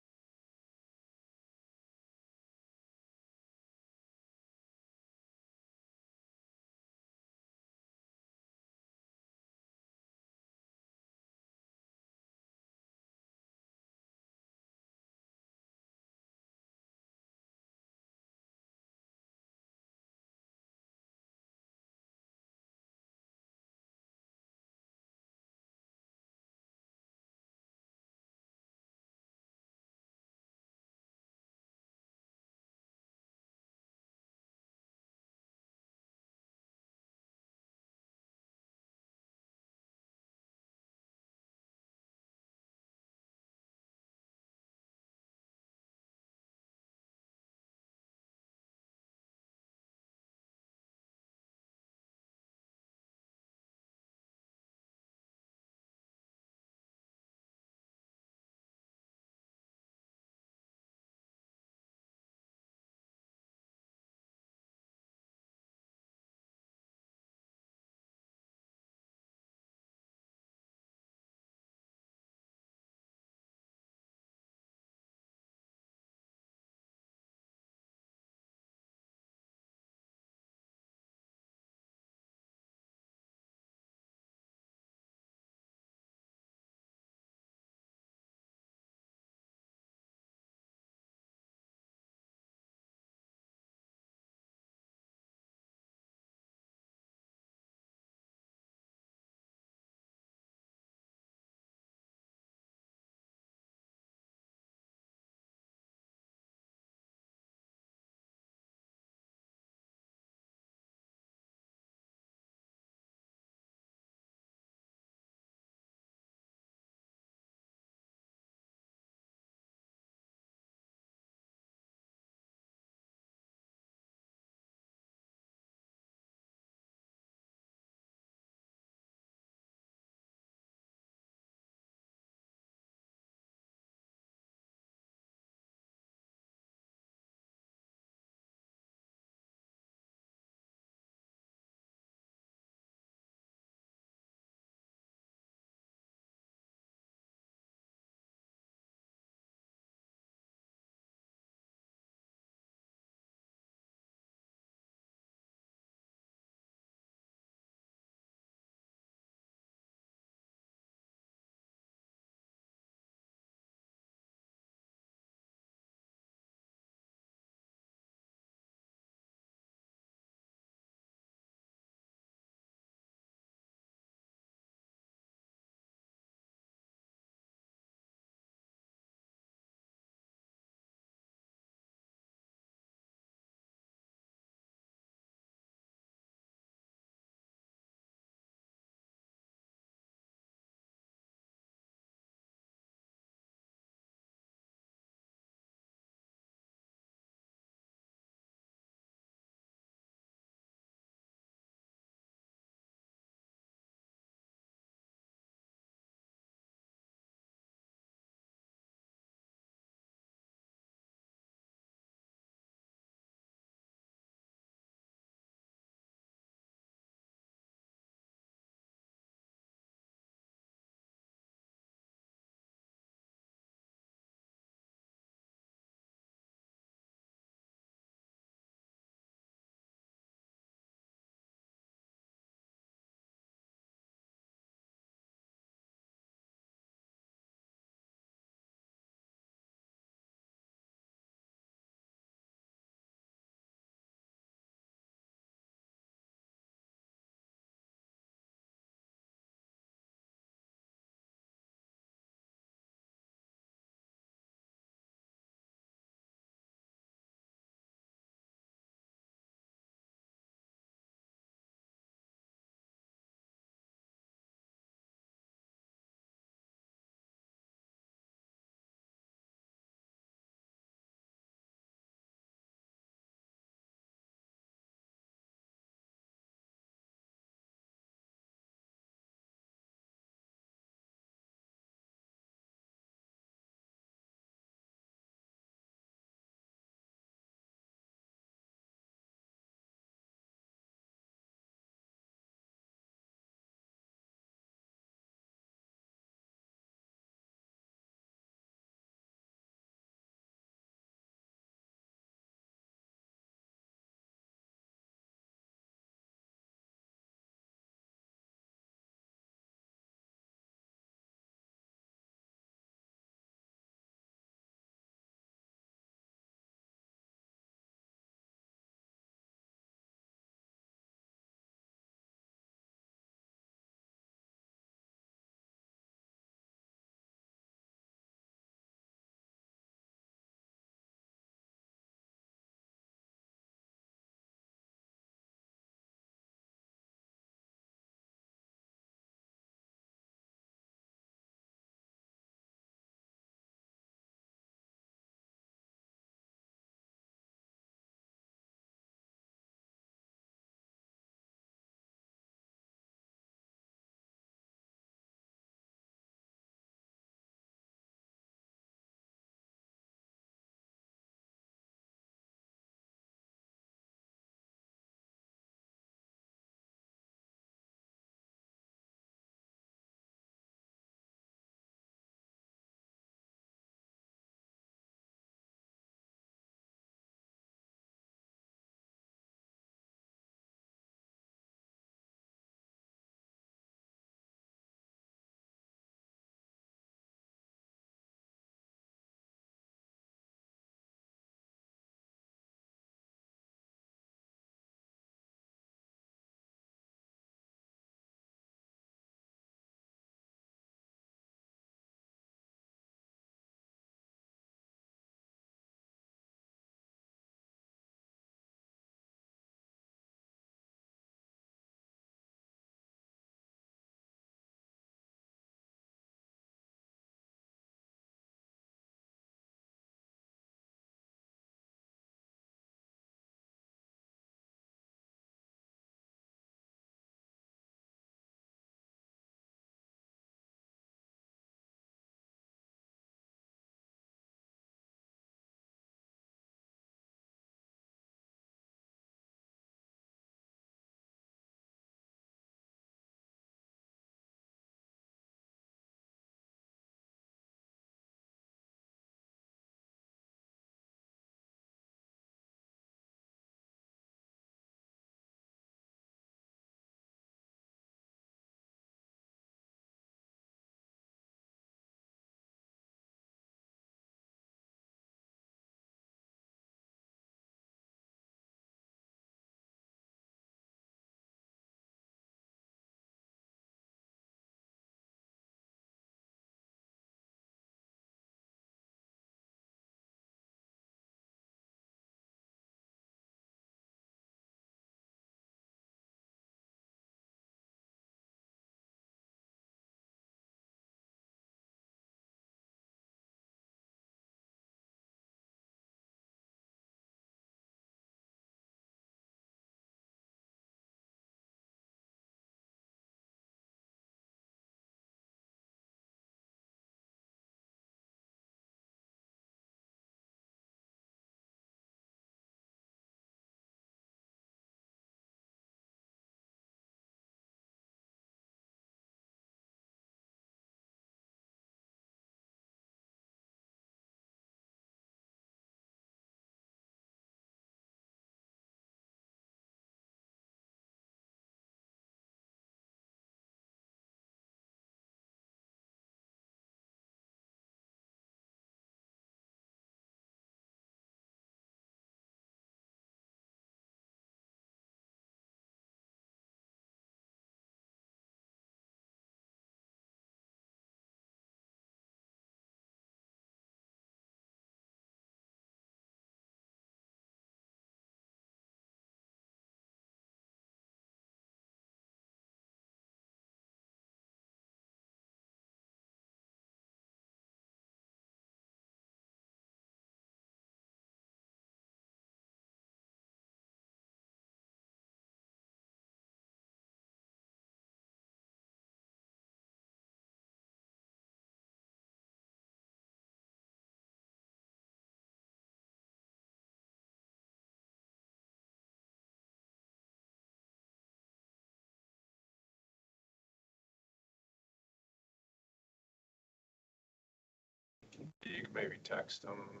maybe text them.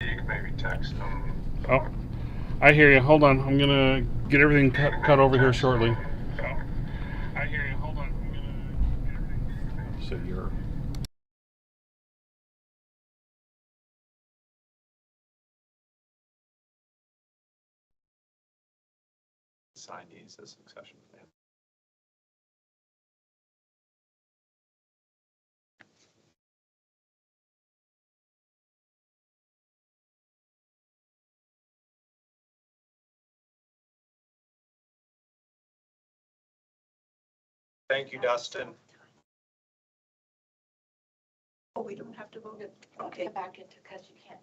You can maybe text them. Oh, I hear you. Hold on. I'm gonna get everything cut over here shortly. I hear you. Hold on. So you're. Signees as succession plan. Thank you, Dustin. Oh, we don't have to vote it. Okay. Back into, because you can't.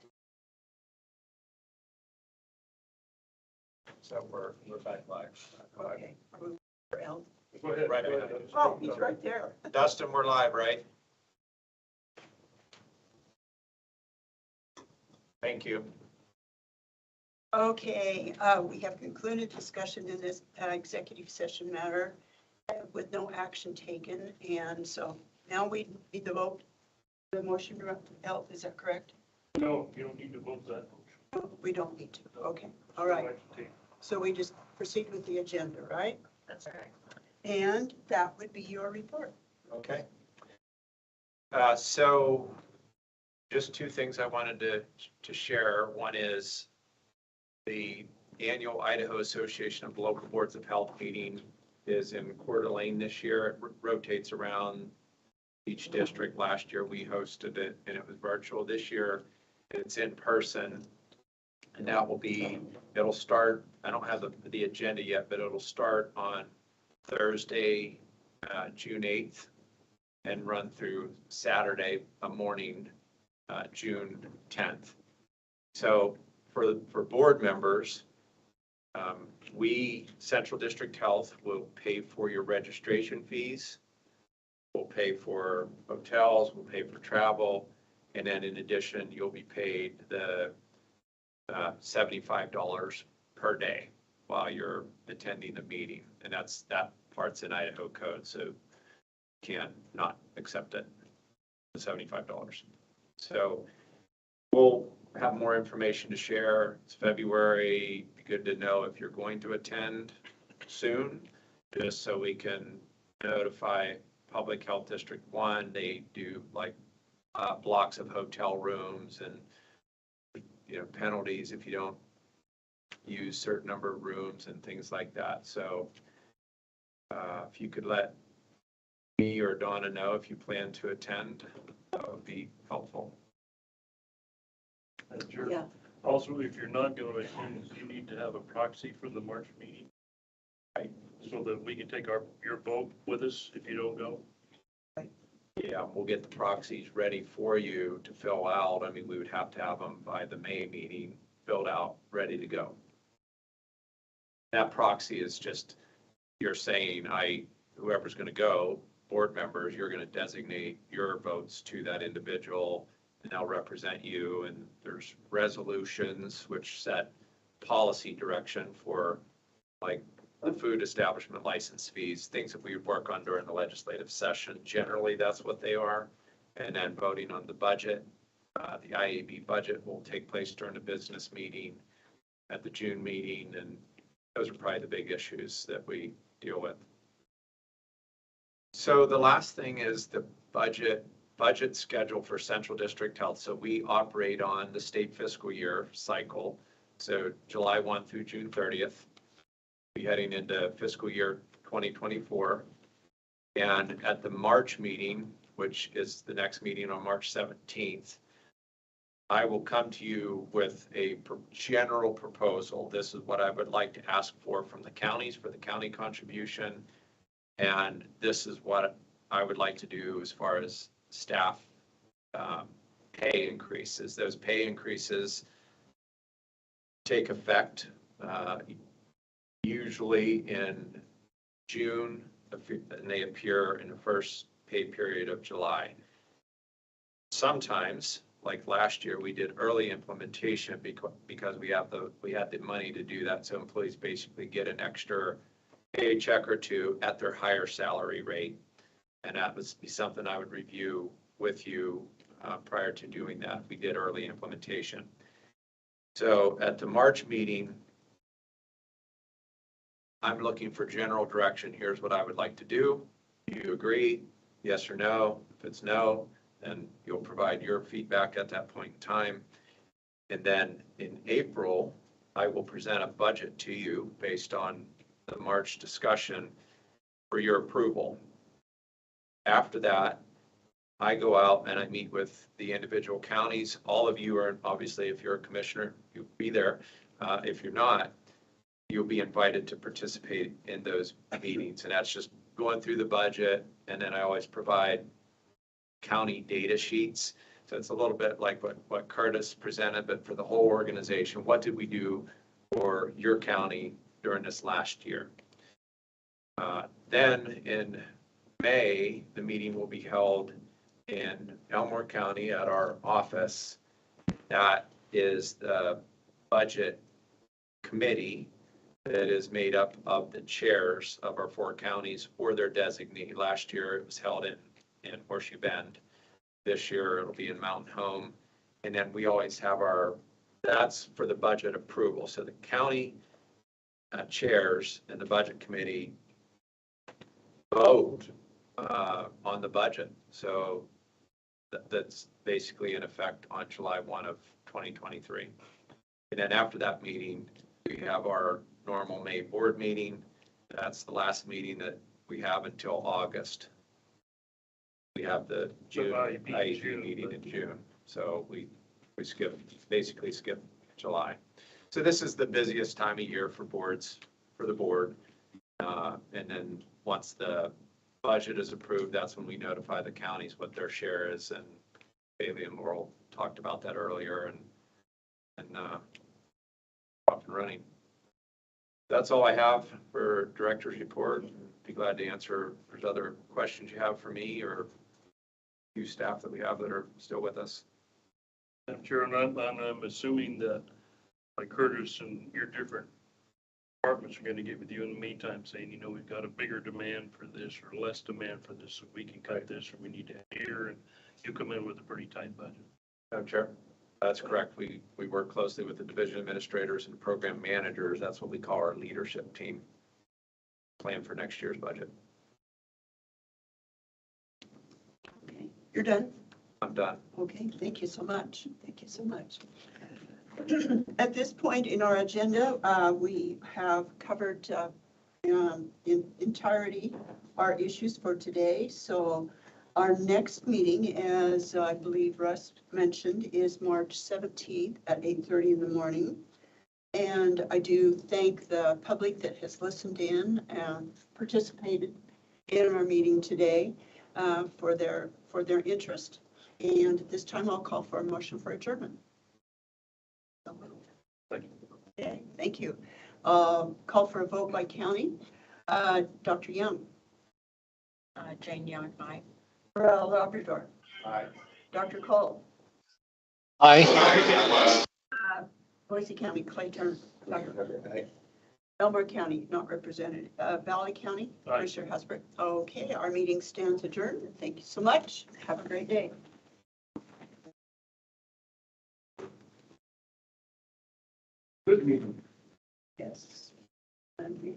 So we're back live. Okay. For L. Go ahead. Right go behind ahead. you. Oh, he's right there. Dustin, we're live, right? Thank you. Okay, we have concluded discussion in this executive session matter with no action taken. And so now we need to vote the motion to L. Is that correct? No, you don't need to vote that motion. We don't need to. Okay, all right. So we just proceed with the agenda, right? That's right. And that would be your report. Okay. So just two things I wanted to share. One is the annual Idaho Association of Local Boards of Health meeting is in Coeur d'Alene this year. It rotates around each district. Last year we hosted it and it was virtual. This year it's in person. And that will be, it'll start, I don't have the agenda yet, but it'll start on Thursday, June 8th and run through Saturday morning, June 10th. So for board members, we, Central District Health, will pay for your registration fees. We'll pay for hotels, we'll pay for travel, and then in addition, you'll be paid the $75 per day while you're attending the meeting. And that part's in Idaho code, so can't not accept it, the $75. So we'll have more information to share. It's February. Be good to know if you're going to attend soon, just so we can notify Public Health District 1. They do like blocks of hotel rooms and penalties if you don't use certain number of rooms and things like that. So if you could let me or Donna know if you plan to attend, that would be helpful. Yeah. Also, if you're not going to attend, you need to have a proxy for the March meeting. Right. So that we can take your vote with us if you don't go. Yeah, we'll get the proxies ready for you to fill out. I mean, we would have to have them by the May meeting, filled out, ready to go. That proxy is just, you're saying, whoever's going to go, board members, you're going to designate your votes to that individual and they'll represent you. And there's resolutions which set policy direction for like the food establishment license fees, things that we would work on during the legislative session. Generally, that's what they are. And then voting on the budget. The IAB budget will take place during the business meeting at the June meeting. And those are probably the big issues that we deal with. So the last thing is the budget schedule for Central District Health. So we operate on the state fiscal year cycle. So July 1 through June 30th. Be heading into fiscal year 2024. And at the March meeting, which is the next meeting on March 17th, I will come to you with a general proposal. This is what I would like to ask for from the counties for the county contribution. And this is what I would like to do as far as staff pay increases. Those pay increases take effect usually in June, and they appear in the first pay period of July. Sometimes, like last year, we did early implementation because we had the money to do that. So employees basically get an extra paycheck or two at their higher salary rate. And that would be something I would review with you prior to doing that. We did early implementation. So at the March meeting, I'm looking for general direction. Here's what I would like to do. Do you agree? Yes or no? If it's no, then you'll provide your feedback at that point in time. And then in April, I will present a budget to you based on the March discussion for your approval. After that, I go out and I meet with the individual counties. All of you are, obviously, if you're a commissioner, you'll be there. If you're not, you'll be invited to participate in those meetings. And that's just going through the budget. And then I always provide county data sheets. So it's a little bit like what Curtis presented, but for the whole organization, what did we do for your county during this last year? Then in May, the meeting will be held in Elmore County at our office. That is the budget committee that is made up of the chairs of our 4 counties or their designee. Last year, it was held in Horseshoe Bend. This year, it'll be in Mountain Home. And then we always have that's for the budget approval. So the county chairs and the budget committee vote on the budget. So that's basically in effect on July 1 of 2023. And then after that meeting, we have our normal May board meeting. That's the last meeting that we have until August. We have the June IEP meeting in June. So we basically skip July. So this is the busiest time of year for the board. And then once the budget is approved, that's when we notify the counties what their share is. And Bailey and Laurel talked about that earlier and off and running. That's all I have for director's report. Be glad to answer if there's other questions you have for me or few staff that we have that are still with us. Madam Chair, I'm assuming that like Curtis and your different departments are going to get with you in the meantime saying, we've got a bigger demand for this or less demand for this, so we can cut this or we need to here, and you come in with a pretty tight budget. Madam Chair, that's correct. We work closely with the division administrators and program managers. That's what we call our leadership team. Plan for next year's budget. Okay, you're done? I'm done. Okay, thank you so much. Thank you so much. At this point in our agenda, we have covered in entirety our issues for today. So our next meeting, as I believe Russ mentioned, is March 17th at 8:30 in the morning. And I do thank the public that has listened in and participated in our meeting today for their interest. And at this time, I'll call for a motion for adjournment. Okay, thank you. Call for a vote by county. Dr. Young. Jane Young, aye. Earl Labrador. Aye. Dr. Cole. Aye. Boise County, Clay Turner. Elmore County, not represented. Valley County, Aye. Commissioner Hasbrook. Okay, our meeting stands adjourned. Thank you so much. Have a great day. Good meeting. Yes. And we